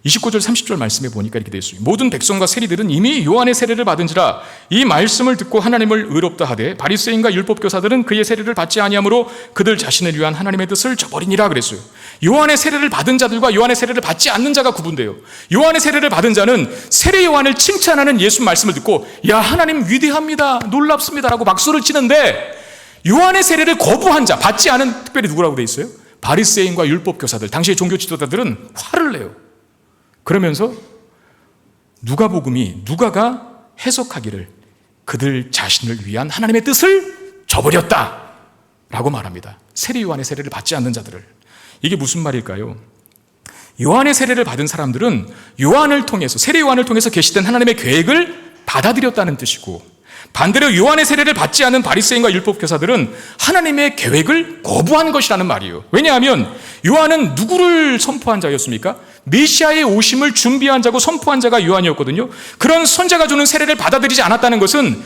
29절 30절 말씀에 보니까 이렇게 되어 있습니다. 모든 백성과 세리들은 이미 요한의 세례를 받은지라 이 말씀을 듣고 하나님을 의롭다 하되 바리새인과 율법교사들은 그의 세례를 받지 아니하므로 그들 자신을 위한 하나님의 뜻을 저버리니라 그랬어요. 요한의 세례를 받은 자들과 요한의 세례를 받지 않는 자가 구분돼요. 요한의 세례를 받은 자는 세례 요한을 칭찬하는 예수 말씀을 듣고 야 하나님 위대합니다 놀랍습니다라고 박수를 치는데, 요한의 세례를 거부한 자, 받지 않은, 특별히 누구라고 되어 있어요? 바리새인과 율법교사들, 당시의 종교 지도자들은 화를 내요. 그러면서 누가가 해석하기를 그들 자신을 위한 하나님의 뜻을 저버렸다 라고 말합니다. 세례 요한의 세례를 받지 않는 자들을. 이게 무슨 말일까요? 요한의 세례를 받은 사람들은 요한을 통해서, 세례 요한을 통해서 계시된 하나님의 계획을 받아들였다는 뜻이고, 반대로 요한의 세례를 받지 않은 바리새인과 율법교사들은 하나님의 계획을 거부한 것이라는 말이에요. 왜냐하면 요한은 누구를 선포한 자였습니까? 메시아의 오심을 준비한 자고 선포한 자가 요한이었거든요. 그런 선자가 주는 세례를 받아들이지 않았다는 것은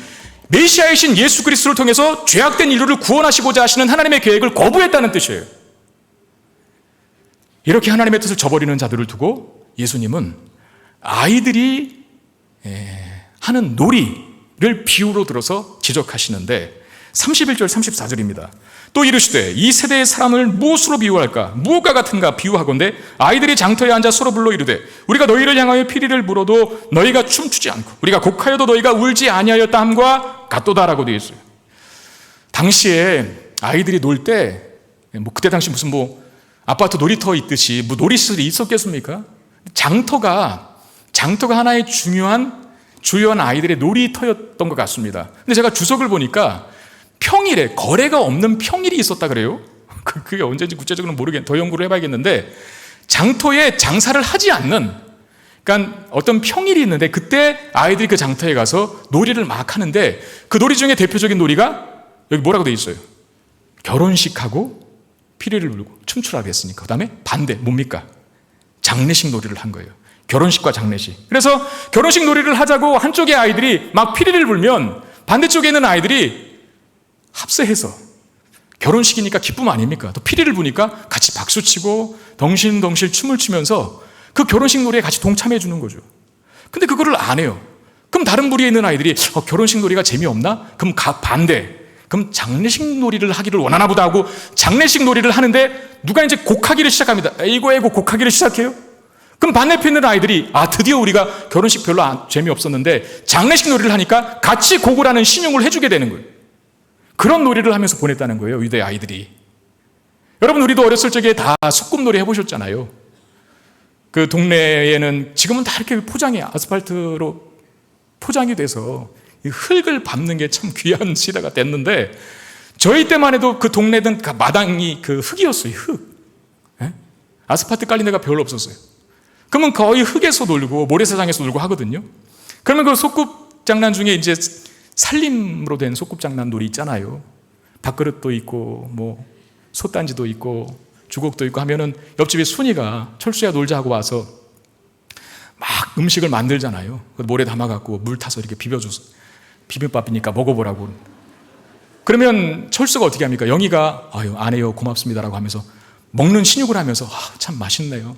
메시아이신 예수 그리스도를 통해서 죄악된 인류를 구원하시고자 하시는 하나님의 계획을 거부했다는 뜻이에요. 이렇게 하나님의 뜻을 저버리는 자들을 두고 예수님은 아이들이 하는 놀이를 비유로 들어서 지적하시는데 31절 34절입니다. 또 이르시되 이 세대의 사람을 무엇으로 비유할까? 무엇과 같은가 비유하건대 아이들이 장터에 앉아 서로 불러 이르되 우리가 너희를 향하여 피리를 물어도 너희가 춤추지 않고 우리가 곡하여도 너희가 울지 아니하였다 함과 같도다라고 되어 있어요. 당시에 아이들이 놀 때 그때 당시 무슨 아파트 놀이터 있듯이 놀이시설이 있었겠습니까? 장터가 하나의 주요한 아이들의 놀이터였던 것 같습니다. 근데 제가 주석을 보니까 평일에 거래가 없는 평일이 있었다 그래요. 그게 언제인지 구체적으로는 더 연구를 해봐야겠는데, 장터에 장사를 하지 않는, 그러니까 어떤 평일이 있는데 그때 아이들이 그 장터에 가서 놀이를 막 하는데, 그 놀이 중에 대표적인 놀이가 여기 뭐라고 돼 있어요? 결혼식하고 피리를 불고 춤추라 그랬으니까. 그 다음에 반대 뭡니까? 장례식 놀이를 한 거예요. 결혼식과 장례식. 그래서 결혼식 놀이를 하자고 한쪽의 아이들이 막 피리를 불면 반대쪽에 있는 아이들이 합세해서 결혼식이니까 기쁨 아닙니까? 또 피리를 부니까 같이 박수치고 덩실덩실 춤을 추면서 그 결혼식 놀이에 같이 동참해 주는 거죠. 근데 그거를 안 해요. 그럼 다른 부리에 있는 아이들이 결혼식 놀이가 재미없나? 그럼 반대. 그럼 장례식 놀이를 하기를 원하나 보다 하고 장례식 놀이를 하는데 누가 이제 곡하기를 시작합니다. 에이고 곡하기를 시작해요. 그럼 반대편에 있는 아이들이 드디어 우리가 결혼식 별로 재미없었는데 장례식 놀이를 하니까 같이 곡을 하는 신용을 해주게 되는 거예요. 그런 놀이를 하면서 보냈다는 거예요, 유대 아이들이. 여러분, 우리도 어렸을 적에 다 소꿉놀이 해보셨잖아요. 그 동네에는 지금은 다 이렇게 포장이 아스팔트로 포장이 돼서 이 흙을 밟는 게 참 귀한 시대가 됐는데 저희 때만 해도 그 동네든 마당이 그 흙이었어요. 흙. 아스팔트 깔린 데가 별로 없었어요. 그러면 거의 흙에서 놀고 모래사장에서 놀고 하거든요. 그러면 그 소꿉장난 중에 이제 살림으로 된 소꿉장난 놀이 있잖아요. 밥그릇도 있고 뭐 솥단지도 있고 주걱도 있고 하면은 옆집에 순이가 철수야 놀자 하고 와서 막 음식을 만들잖아요. 모래 담아갖고 물 타서 이렇게 비벼줘서 비빔밥이니까 먹어보라고. 그러면 철수가 어떻게 합니까? 영희가 아내요 고맙습니다라고 하면서 먹는 신육을 하면서 참 맛있네요.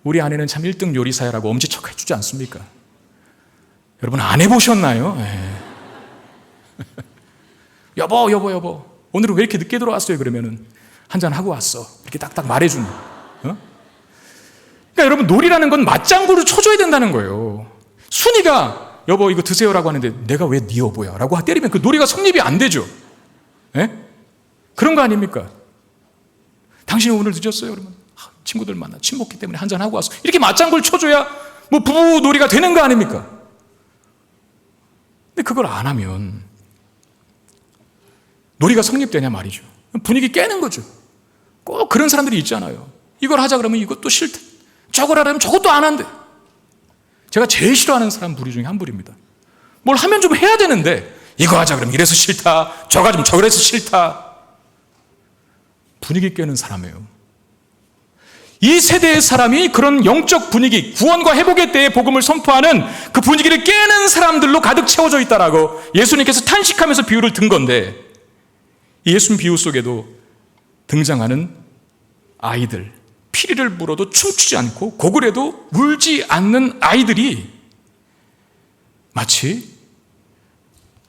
우리 아내는 참 1등 요리사야라고 엄지척 해주지 않습니까? 여러분 안 해보셨나요? 여보 오늘은 왜 이렇게 늦게 들어왔어요? 그러면은 한잔 하고 왔어 이렇게 딱딱 말해주는. 그러니까 여러분 놀이라는 건 맞장구를 쳐줘야 된다는 거예요. 순이가 여보 이거 드세요라고 하는데 내가 왜 네 여보야 라고 때리면 그 놀이가 성립이 안 되죠. 그런 거 아닙니까? 당신이 오늘 늦었어요? 그러면 친구들 만나 침 먹기 때문에 한잔 하고 왔어 이렇게 맞장구를 쳐줘야 뭐 부부 놀이가 되는 거 아닙니까? 근데 그걸 안 하면 놀이가 성립되냐 말이죠. 분위기 깨는 거죠. 꼭 그런 사람들이 있잖아요. 이걸 하자 그러면 이것도 싫대. 저걸 하려면 저것도 안 한대. 제가 제일 싫어하는 사람 부류 중에 한 부류입니다. 뭘 하면 좀 해야 되는데 이거 하자 그러면 이래서 싫다. 저거 좀 저래서 싫다. 분위기 깨는 사람이에요. 이 세대의 사람이 그런 영적 분위기, 구원과 회복의 때에 복음을 선포하는 그 분위기를 깨는 사람들로 가득 채워져 있다라고 예수님께서 탄식하면서 비유를 든 건데, 이 예수님 비유 속에도 등장하는 아이들, 피리를 물어도 춤추지 않고 곡을 해도 울지 않는 아이들이 마치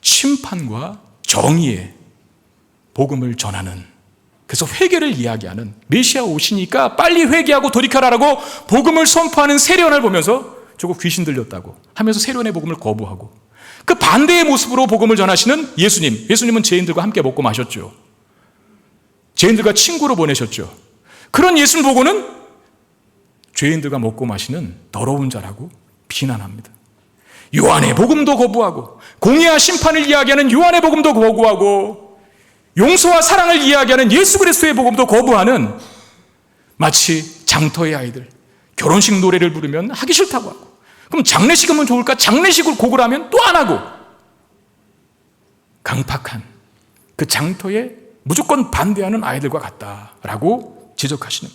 심판과 정의의 복음을 전하는, 그래서 회개를 이야기하는, 메시아 오시니까 빨리 회개하고 돌이켜라라고 복음을 선포하는 세례원을 보면서 저거 귀신 들렸다고 하면서 세례원의 복음을 거부하고, 그 반대의 모습으로 복음을 전하시는 예수님, 예수님은 죄인들과 함께 먹고 마셨죠. 죄인들과 친구로 보내셨죠. 그런 예수님 보고는 죄인들과 먹고 마시는 더러운 자라고 비난합니다. 요한의 복음도 거부하고, 공의와 심판을 이야기하는 요한의 복음도 거부하고, 용서와 사랑을 이야기하는 예수 그리스도의 복음도 거부하는 마치 장터의 아이들, 결혼식 노래를 부르면 하기 싫다고 하고, 그럼 장례식 하면 좋을까? 장례식을 곡을 하면 또 안 하고, 강팍한 그 장터에 무조건 반대하는 아이들과 같다라고 지적하시는.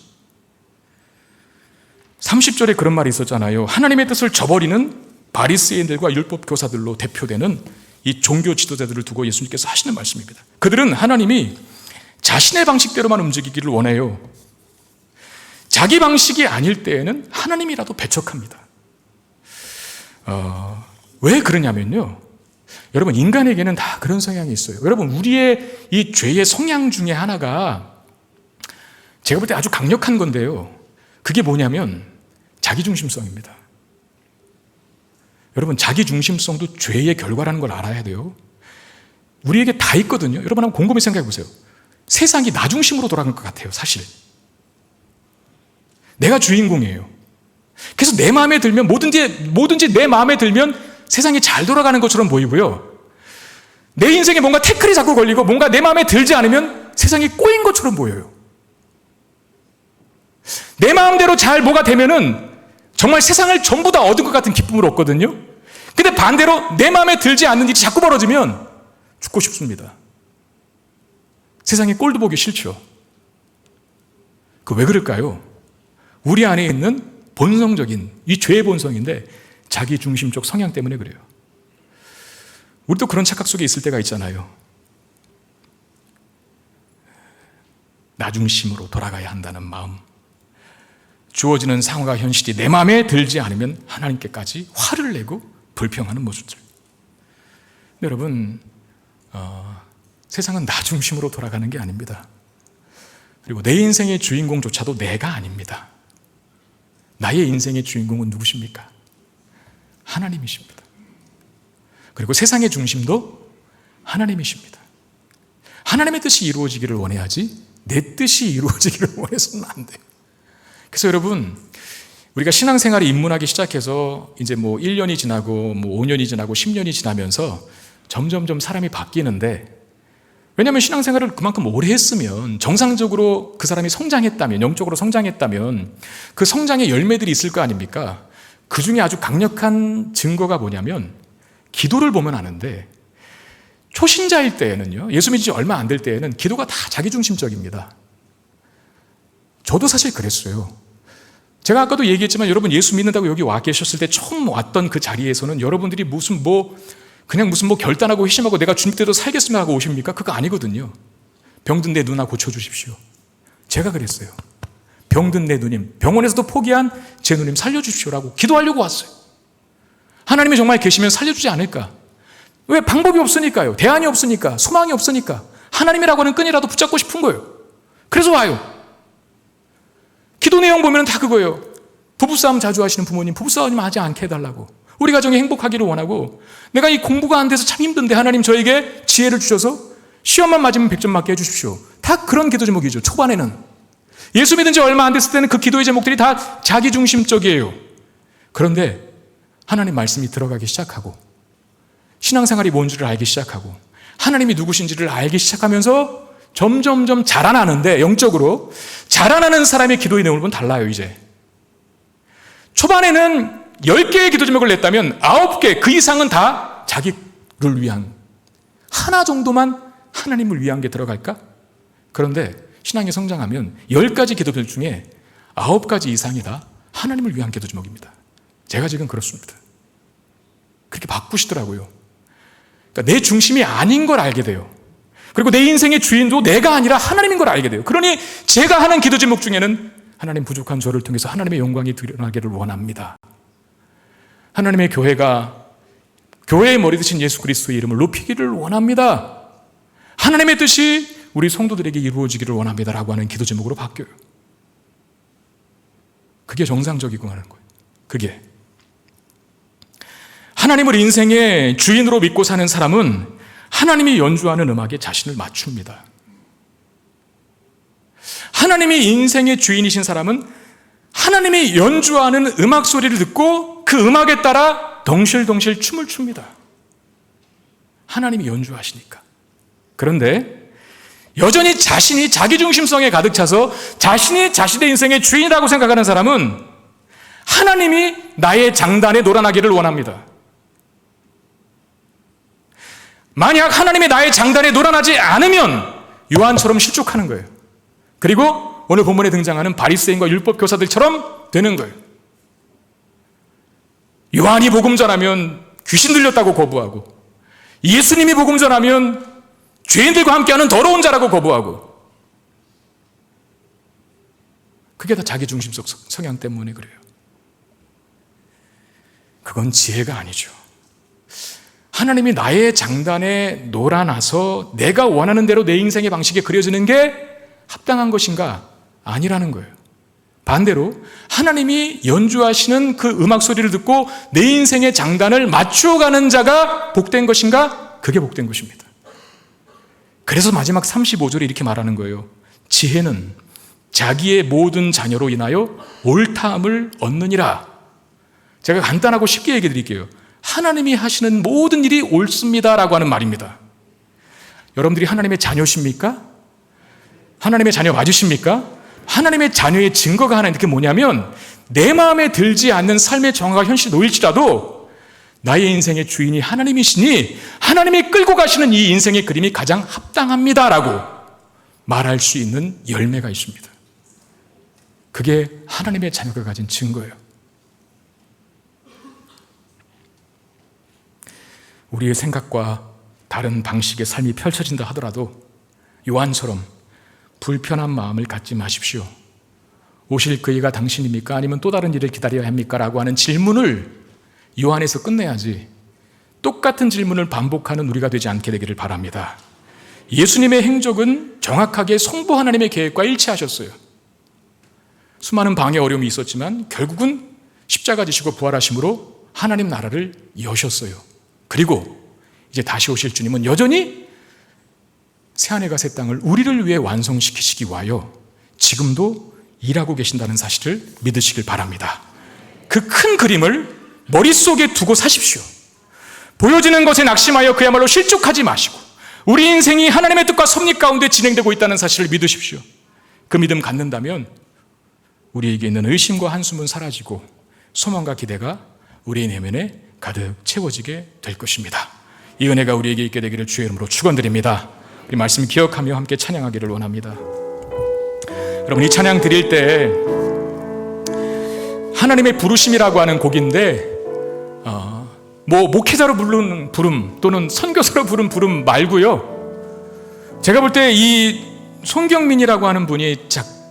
30절에 그런 말이 있었잖아요. 하나님의 뜻을 저버리는 바리새인들과 율법 교사들로 대표되는 이 종교 지도자들을 두고 예수님께서 하시는 말씀입니다. 그들은 하나님이 자신의 방식대로만 움직이기를 원해요. 자기 방식이 아닐 때에는 하나님이라도 배척합니다. 왜 그러냐면요, 여러분 인간에게는 다 그런 성향이 있어요. 여러분 우리의 이 죄의 성향 중에 하나가 제가 볼 때 아주 강력한 건데요, 그게 뭐냐면 자기중심성입니다. 여러분 자기중심성도 죄의 결과라는 걸 알아야 돼요. 우리에게 다 있거든요. 여러분 한번 곰곰이 생각해 보세요. 세상이 나 중심으로 돌아간 것 같아요. 사실 내가 주인공이에요. 그래서 내 마음에 들면 뭐든지 내 마음에 들면 세상이 잘 돌아가는 것처럼 보이고요, 내 인생에 뭔가 태클이 자꾸 걸리고 뭔가 내 마음에 들지 않으면 세상이 꼬인 것처럼 보여요. 내 마음대로 잘 뭐가 되면은 정말 세상을 전부 다 얻은 것 같은 기쁨을 얻거든요. 근데 반대로 내 마음에 들지 않는 일이 자꾸 벌어지면 죽고 싶습니다. 세상에 꼴도 보기 싫죠. 그 왜 그럴까요? 우리 안에 있는 본성적인 이 죄의 본성인데 자기중심적 성향 때문에 그래요. 우리도 그런 착각 속에 있을 때가 있잖아요. 나 중심으로 돌아가야 한다는 마음, 주어지는 상황과 현실이 내 마음에 들지 않으면 하나님께까지 화를 내고 불평하는 모습들. 여러분, 세상은 나 중심으로 돌아가는 게 아닙니다. 그리고 내 인생의 주인공조차도 내가 아닙니다. 나의 인생의 주인공은 누구십니까? 하나님이십니다. 그리고 세상의 중심도 하나님이십니다. 하나님의 뜻이 이루어지기를 원해야지 내 뜻이 이루어지기를 원해서는 안 돼요. 그래서 여러분, 우리가 신앙생활에 입문하기 시작해서 이제 1년이 지나고 5년이 지나고 10년이 지나면서 점점점 사람이 바뀌는데, 왜냐하면 신앙생활을 그만큼 오래 했으면 정상적으로 그 사람이 성장했다면, 영적으로 성장했다면 그 성장의 열매들이 있을 거 아닙니까? 그 중에 아주 강력한 증거가 뭐냐면 기도를 보면 아는데, 초신자일 때에는요, 예수 믿은 지 얼마 안 될 때에는 기도가 다 자기중심적입니다. 저도 사실 그랬어요. 제가 아까도 얘기했지만 여러분, 예수 믿는다고 여기 와 계셨을 때 처음 왔던 그 자리에서는 여러분들이 무슨 결단하고 회심하고 내가 주님께로 살겠으면 하고 오십니까? 그거 아니거든요. 병든 내 누나 고쳐주십시오. 제가 그랬어요. 병든 내 누님, 병원에서도 포기한 제 누님 살려주십시오라고 기도하려고 왔어요. 하나님이 정말 계시면 살려주지 않을까? 왜? 방법이 없으니까요. 대안이 없으니까, 소망이 없으니까. 하나님이라고 하는 끈이라도 붙잡고 싶은 거예요. 그래서 와요. 기도 내용 보면 다 그거예요. 부부싸움 자주 하시는 부모님, 부부싸움 하지 않게 해달라고. 우리 가정이 행복하기를 원하고, 내가 이 공부가 안 돼서 참 힘든데 하나님 저에게 지혜를 주셔서 시험만 맞으면 100점 맞게 해주십시오. 다 그런 기도 제목이죠. 초반에는. 예수 믿은 지 얼마 안 됐을 때는 그 기도의 제목들이 다 자기중심적이에요. 그런데 하나님 말씀이 들어가기 시작하고, 신앙생활이 뭔지를 알기 시작하고, 하나님이 누구신지를 알기 시작하면서 점점점 자라나는데, 영적으로 자라나는 사람의 기도의 내용을 보면 달라요. 이제 초반에는 10개의 기도 제목을 냈다면 9개, 그 이상은 다 자기를 위한, 하나 정도만 하나님을 위한 게 들어갈까? 그런데 신앙이 성장하면 10가지 기도 제목 중에 9가지 이상이 다 하나님을 위한 기도 제목입니다. 제가 지금 그렇습니다. 그렇게 바꾸시더라고요. 그러니까 내 중심이 아닌 걸 알게 돼요. 그리고 내 인생의 주인도 내가 아니라 하나님인 걸 알게 돼요. 그러니 제가 하는 기도 제목 중에는 하나님, 부족한 저를 통해서 하나님의 영광이 드러나기를 원합니다. 하나님의 교회가 교회의 머리 되신 예수 그리스도의 이름을 높이기를 원합니다. 하나님의 뜻이 우리 성도들에게 이루어지기를 원합니다라고 하는 기도 제목으로 바뀌어요. 그게 정상적이고 하는 거예요. 그게 하나님을 인생의 주인으로 믿고 사는 사람은 하나님이 연주하는 음악에 자신을 맞춥니다. 하나님이 인생의 주인이신 사람은 하나님이 연주하는 음악 소리를 듣고 그 음악에 따라 덩실덩실 춤을 춥니다. 하나님이 연주하시니까. 그런데 여전히 자신이 자기중심성에 가득 차서 자신이 자신의 인생의 주인이라고 생각하는 사람은 하나님이 나의 장단에 놀아나기를 원합니다. 만약 하나님이 나의 장단에 놀아나지 않으면 요한처럼 실족하는 거예요. 그리고 오늘 본문에 등장하는 바리새인과 율법 교사들처럼 되는 거예요. 요한이 복음 전하면 귀신 들렸다고 거부하고, 예수님이 복음 전하면 죄인들과 함께하는 더러운 자라고 거부하고, 그게 다 자기중심적 성향 때문에 그래요. 그건 지혜가 아니죠. 하나님이 나의 장단에 놀아나서 내가 원하는 대로 내 인생의 방식에 그려지는 게 합당한 것인가? 아니라는 거예요. 반대로 하나님이 연주하시는 그 음악 소리를 듣고 내 인생의 장단을 맞추어가는 자가 복된 것인가? 그게 복된 것입니다. 그래서 마지막 35절에 이렇게 말하는 거예요. 지혜는 자기의 모든 자녀로 인하여 옳다함을 얻느니라. 제가 간단하고 쉽게 얘기해 드릴게요. 하나님이 하시는 모든 일이 옳습니다라고 하는 말입니다. 여러분들이 하나님의 자녀십니까? 하나님의 자녀 맞으십니까? 하나님의 자녀의 증거가 하나 있는 게 뭐냐면, 내 마음에 들지 않는 삶의 정화가 현실에 놓일지라도 나의 인생의 주인이 하나님이시니 하나님이 끌고 가시는 이 인생의 그림이 가장 합당합니다라고 말할 수 있는 열매가 있습니다. 그게 하나님의 자녀가 가진 증거예요. 우리의 생각과 다른 방식의 삶이 펼쳐진다 하더라도 요한처럼 불편한 마음을 갖지 마십시오. 오실 그이가 당신입니까? 아니면 또 다른 일을 기다려야 합니까? 라고 하는 질문을 요한에서 끝내야지 똑같은 질문을 반복하는 우리가 되지 않게 되기를 바랍니다. 예수님의 행적은 정확하게 성부 하나님의 계획과 일치하셨어요. 수많은 방해 어려움이 있었지만 결국은 십자가 지시고 부활하심으로 하나님 나라를 여셨어요. 그리고 이제 다시 오실 주님은 여전히 새하늘과 새 땅을 우리를 위해 완성시키시기 위하여 지금도 일하고 계신다는 사실을 믿으시길 바랍니다. 그 큰 그림을 머릿속에 두고 사십시오. 보여지는 것에 낙심하여 그야말로 실족하지 마시고 우리 인생이 하나님의 뜻과 섭리 가운데 진행되고 있다는 사실을 믿으십시오. 그 믿음 갖는다면 우리에게 있는 의심과 한숨은 사라지고 소망과 기대가 우리의 내면에 가득 채워지게 될 것입니다. 이 은혜가 우리에게 있게 되기를 주의 이름으로 축원드립니다. 우리 말씀 기억하며 함께 찬양하기를 원합니다. 여러분, 이 찬양 드릴 때 하나님의 부르심이라고 하는 곡인데 목회자로 부르는 부름 또는 선교사로 부른 부름 말고요, 제가 볼 때 이 손경민이라고 하는 분이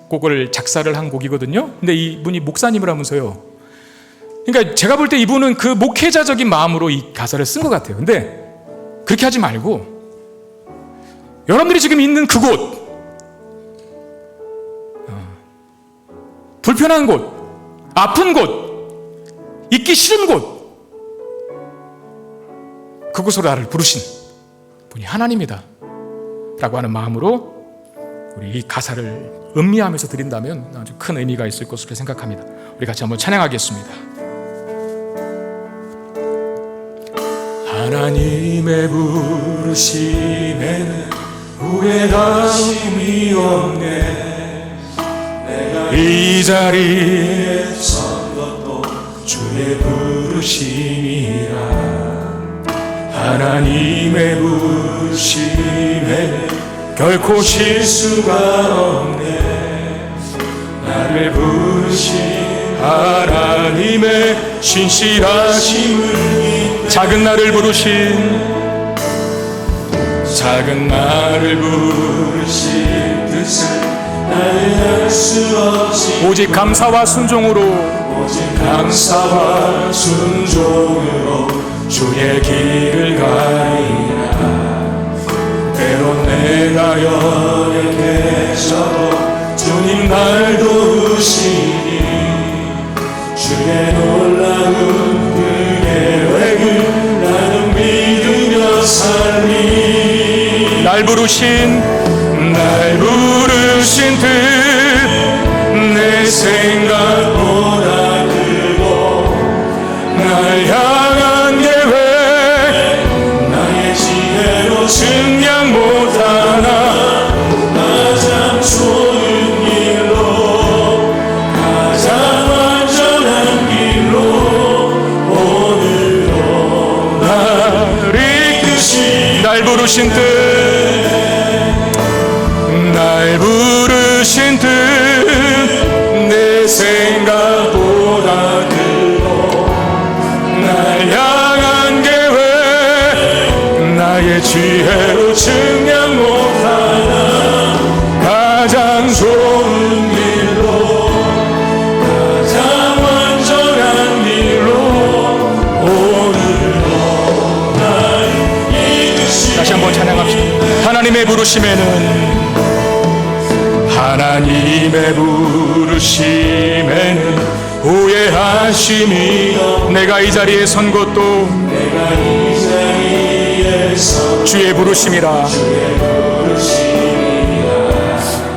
곡을 작사를 한 곡이거든요. 근데 이분이 목사님을 하면서요, 그러니까 제가 볼 때 이분은 그 목회자적인 마음으로 이 가사를 쓴 것 같아요. 근데 그렇게 하지 말고 여러분들이 지금 있는 그곳, 불편한 곳, 아픈 곳, 있기 싫은 곳, 그곳으로 나를 부르신 분이 하나님이다 라고 하는 마음으로 우리 이 가사를 음미하면서 드린다면 아주 큰 의미가 있을 것으로 생각합니다. 우리 같이 한번 찬양하겠습니다. 하나님의 부르심에는 후회함이 없네. 내가 이 자리에 선 것도 주의 부르심이라. 하나님의 부르심에 결코 실수가 없네. 나를 부르신 하나님의 신실하심을 작은 나를 부르신 뜻을 나를 알 수 없이 오직 감사와 순종으로 주의 길을 가리라. 때론 내가 연약해져도 주님 날 도우시니 주의 놀라운 그 계획을 나는 믿으며 살리. 날 부르신 뜻 내 생각보다 크고 날 향한 계획 나의 지혜로 증량 못하나. 가장 좋은 길로 가장 완전한 길로 오늘도 날 이끄시. 날 부르신 뜻 내 생각보다 크고 날 향한 계획 나의 지혜로 증량 못하나. 가장 좋은 길로 가장 완전한 길로 오늘도 날 이끄시. 다시 한번 찬양합시다. 하나님의 부르심에는 후회하심이 내가 이 자리에 선 것도 주의 부르심이라.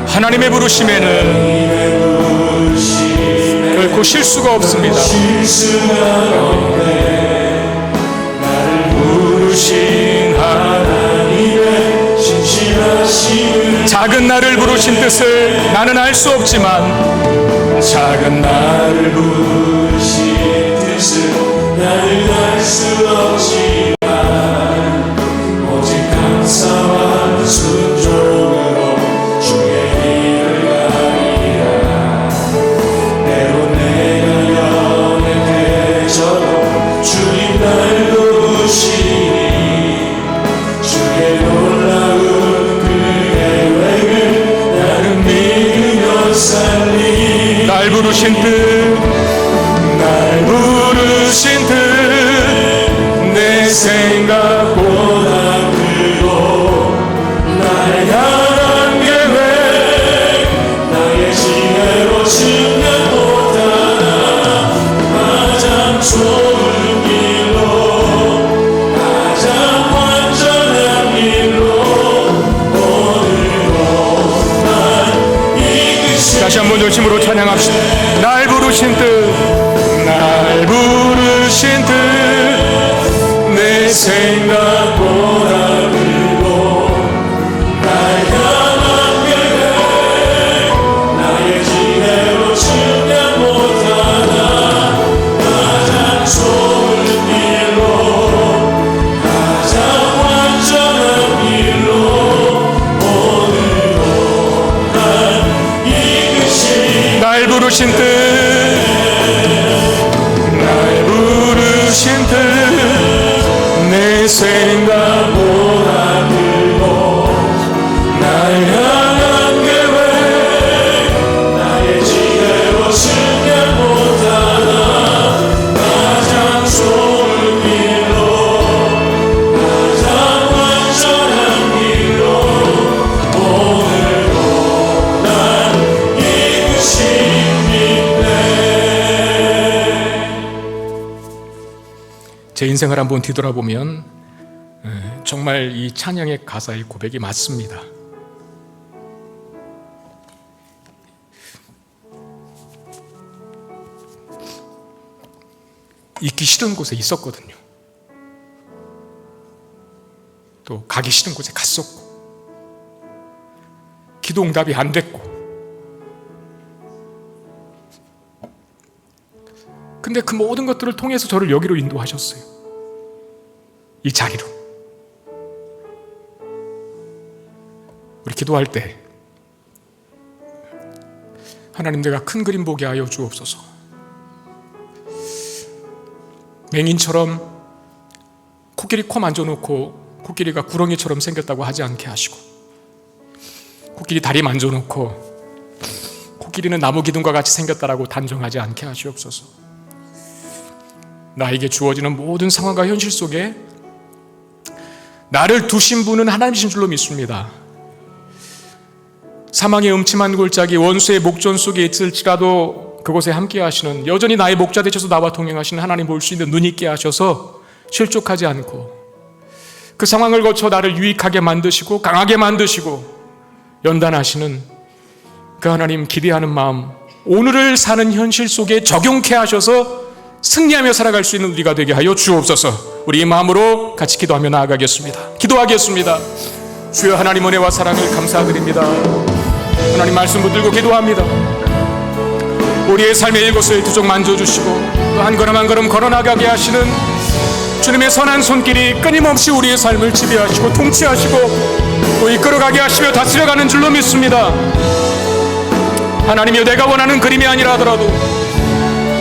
하나님의 부르심에는 결코 실수가 없습니다. 나를 부르신 하나님의 작은 나를 부르신 뜻을 나는 알 수 없지만 작은 나를 부르신 뜻을 나는 알 수 없지만 오직 감사와 순종으로 주의 길을 가리라. 때론 내가 연약해져도 주님 날 도우시니 주의 놀라운 그 계획을 나는 부르신 뜻, 날 부르신 뜻, 내 생각보다 크고 날 향한 계획, 나의 지혜로 측면 못하나 가장 좋은 길로, 가장 완전한 길로 오늘도 날 이끄시네. 다시 한번 열심으로 찬양합시다. 날 부르신 뜻, 날 부르신 뜻, 내 생각보다 크고 날 향한 계획, 나의 지혜로 측량 못하나 가장 좋은 길로, 가장 완전한 길로 오늘도 날 이끄시. 날 부르신 뜻, 날 부르신 뜻, 내 생각보다 크고 날 향한 계획, 나의 지혜로 측량 못하나 가장 좋은 길로, 가장 완전한 길로 오늘도 날 이끄십니다. 제 인생을 한번 뒤돌아보면 정말 이 찬양의 가사의 고백이 맞습니다. 있기 싫은 곳에 있었거든요. 또 가기 싫은 곳에 갔었고, 기도 응답이 안 됐고, 근데 그 모든 것들을 통해서 저를 여기로 인도하셨어요. 이 자리로. 우리 기도할 때 하나님, 내가 큰 그림 보게 하여 주옵소서. 맹인처럼 코끼리 코 만져놓고 코끼리가 구렁이처럼 생겼다고 하지 않게 하시고, 코끼리 다리 만져놓고 코끼리는 나무 기둥과 같이 생겼다라고 단정하지 않게 하시옵소서. 나에게 주어지는 모든 상황과 현실 속에 나를 두신 분은 하나님이신 줄로 믿습니다. 사망의 음침한 골짜기, 원수의 목전 속에 있을지라도 그곳에 함께 하시는, 여전히 나의 목자 되셔서 나와 동행하시는 하나님 볼 수 있는 눈 있게 하셔서 실족하지 않고 그 상황을 거쳐 나를 유익하게 만드시고 강하게 만드시고 연단하시는 그 하나님 기대하는 마음, 오늘을 사는 현실 속에 적용케 하셔서 승리하며 살아갈 수 있는 우리가 되게 하여 주옵소서. 우리 이 마음으로 같이 기도하며 나아가겠습니다. 기도하겠습니다. 주여, 하나님 은혜와 사랑을 감사드립니다. 하나님 말씀 붙들고 기도합니다. 우리의 삶의 이곳을 두쪽 만져주시고 또 한 걸음 한 걸음 걸어나가게 하시는 주님의 선한 손길이 끊임없이 우리의 삶을 지배하시고 통치하시고 또 이끌어가게 하시며 다스려가는 줄로 믿습니다. 하나님이여, 내가 원하는 그림이 아니라 하더라도,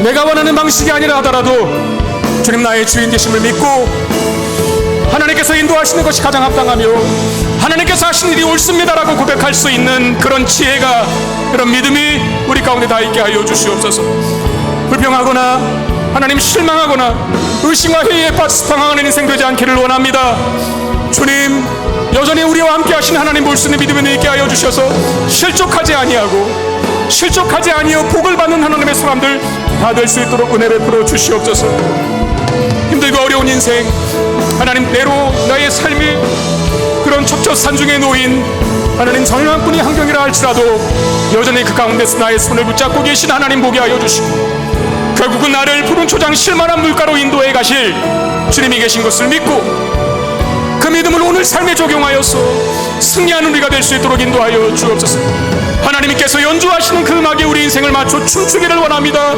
내가 원하는 방식이 아니라 하더라도 주님 나의 주인 되심을 믿고 하나님께서 인도하시는 것이 가장 합당하며 하나님께서 하신 일이 옳습니다라고 고백할 수 있는 그런 지혜가, 그런 믿음이 우리 가운데 다 있게 하여 주시옵소서. 불평하거나 하나님 실망하거나 의심과 회의에 빠져 당황하는 인생 되지 않기를 원합니다. 주님, 여전히 우리와 함께 하신 하나님 볼 수 있는 믿음이 있게 하여 주셔서 실족하지 아니하고 복을 받는 하나님의 사람들 다 될 수 있도록 은혜 베풀어 주시옵소서. 힘들고 어려운 인생, 하나님 때로 나의 삶이 그런 첩첩산중에 놓인 하나님 절망뿐이 환경이라 할지라도 여전히 그 가운데서 나의 손을 붙잡고 계신 하나님 보게 하여 주시고, 결국은 나를 푸른 초장 실만한 물가로 인도해 가실 주님이 계신 것을 믿고 그 믿음을 오늘 삶에 적용하여서 승리하는 우리가 될 수 있도록 인도하여 주옵소서. 하나님께서 연주하시는 그 음악에 우리 인생을 맞춰 춤추기를 원합니다.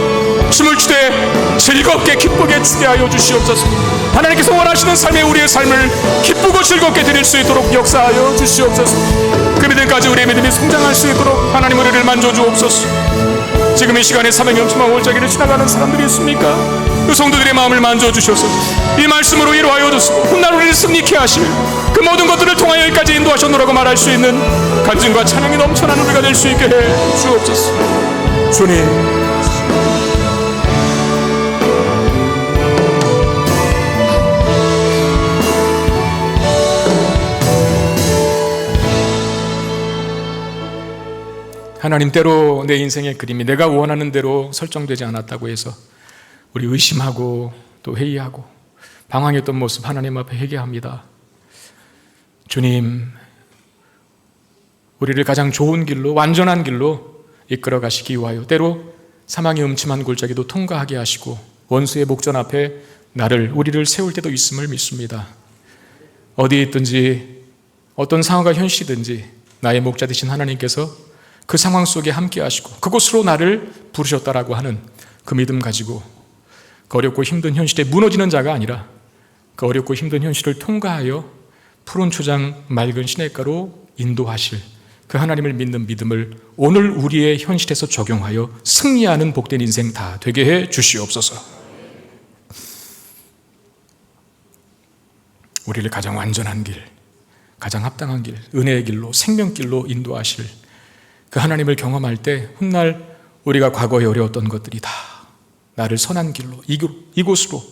춤을 추되 즐겁게 기쁘게 추게 하여 주시옵소서. 하나님께서 원하시는 삶에 우리의 삶을 기쁘고 즐겁게 드릴 수 있도록 역사하여 주시옵소서. 그 믿음까지 우리의 믿음이 성장할 수 있도록 하나님 우리를 만져주옵소서. 지금 이 시간에 사명이 엄청난 골짜기를 지나가는 사람들이 있습니까? 그 성도들의 마음을 만져주셔서 이 말씀으로 위로하여 주시고 훗날 우리를 승리케 하시며 그 모든 것들을 통하여 여기까지 인도하셨노라고 말할 수 있는 간증과 찬양이 넘쳐나는 우리가 될 수 있게 해 주옵소서. 주님, 하나님, 때로 내 인생의 그림이 내가 원하는 대로 설정되지 않았다고 해서 우리 의심하고 또 회의하고 방황했던 모습 하나님 앞에 회개합니다. 주님, 우리를 가장 좋은 길로, 완전한 길로 이끌어 가시기 위하여 때로 사망의 음침한 골짜기도 통과하게 하시고 원수의 목전 앞에 우리를 세울 때도 있음을 믿습니다. 어디에 있든지 어떤 상황과 현실이든지 나의 목자 되신 하나님께서 그 상황 속에 함께 하시고 그곳으로 나를 부르셨다라고 하는 그 믿음 가지고 그 어렵고 힘든 현실에 무너지는 자가 아니라 그 어렵고 힘든 현실을 통과하여 푸른 초장 맑은 시냇가로 인도하실 그 하나님을 믿는 믿음을 오늘 우리의 현실에서 적용하여 승리하는 복된 인생 다 되게 해 주시옵소서. 우리를 가장 완전한 길, 가장 합당한 길, 은혜의 길로, 생명길로 인도하실 그 하나님을 경험할 때 훗날 우리가 과거에 어려웠던 것들이 다 나를 선한 길로, 이곳으로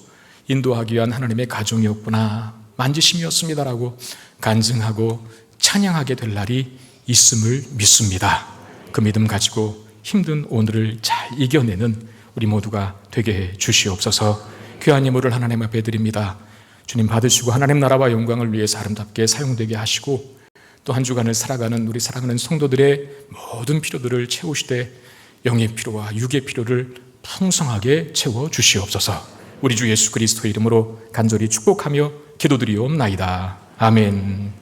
인도하기 위한 하나님의 가정이었구나, 만지심이었습니다라고 간증하고 찬양하게 될 날이 있음을 믿습니다. 그 믿음 가지고 힘든 오늘을 잘 이겨내는 우리 모두가 되게 해 주시옵소서. 귀한 예물을 하나님 앞에 드립니다. 주님 받으시고 하나님 나라와 영광을 위해서 아름답게 사용되게 하시고 또 한 주간을 살아가는 우리 사랑하는 성도들의 모든 필요들을 채우시되 영의 필요와 육의 필요를 풍성하게 채워 주시옵소서. 우리 주 예수 그리스도의 이름으로 간절히 축복하며 기도드리옵나이다. 아멘.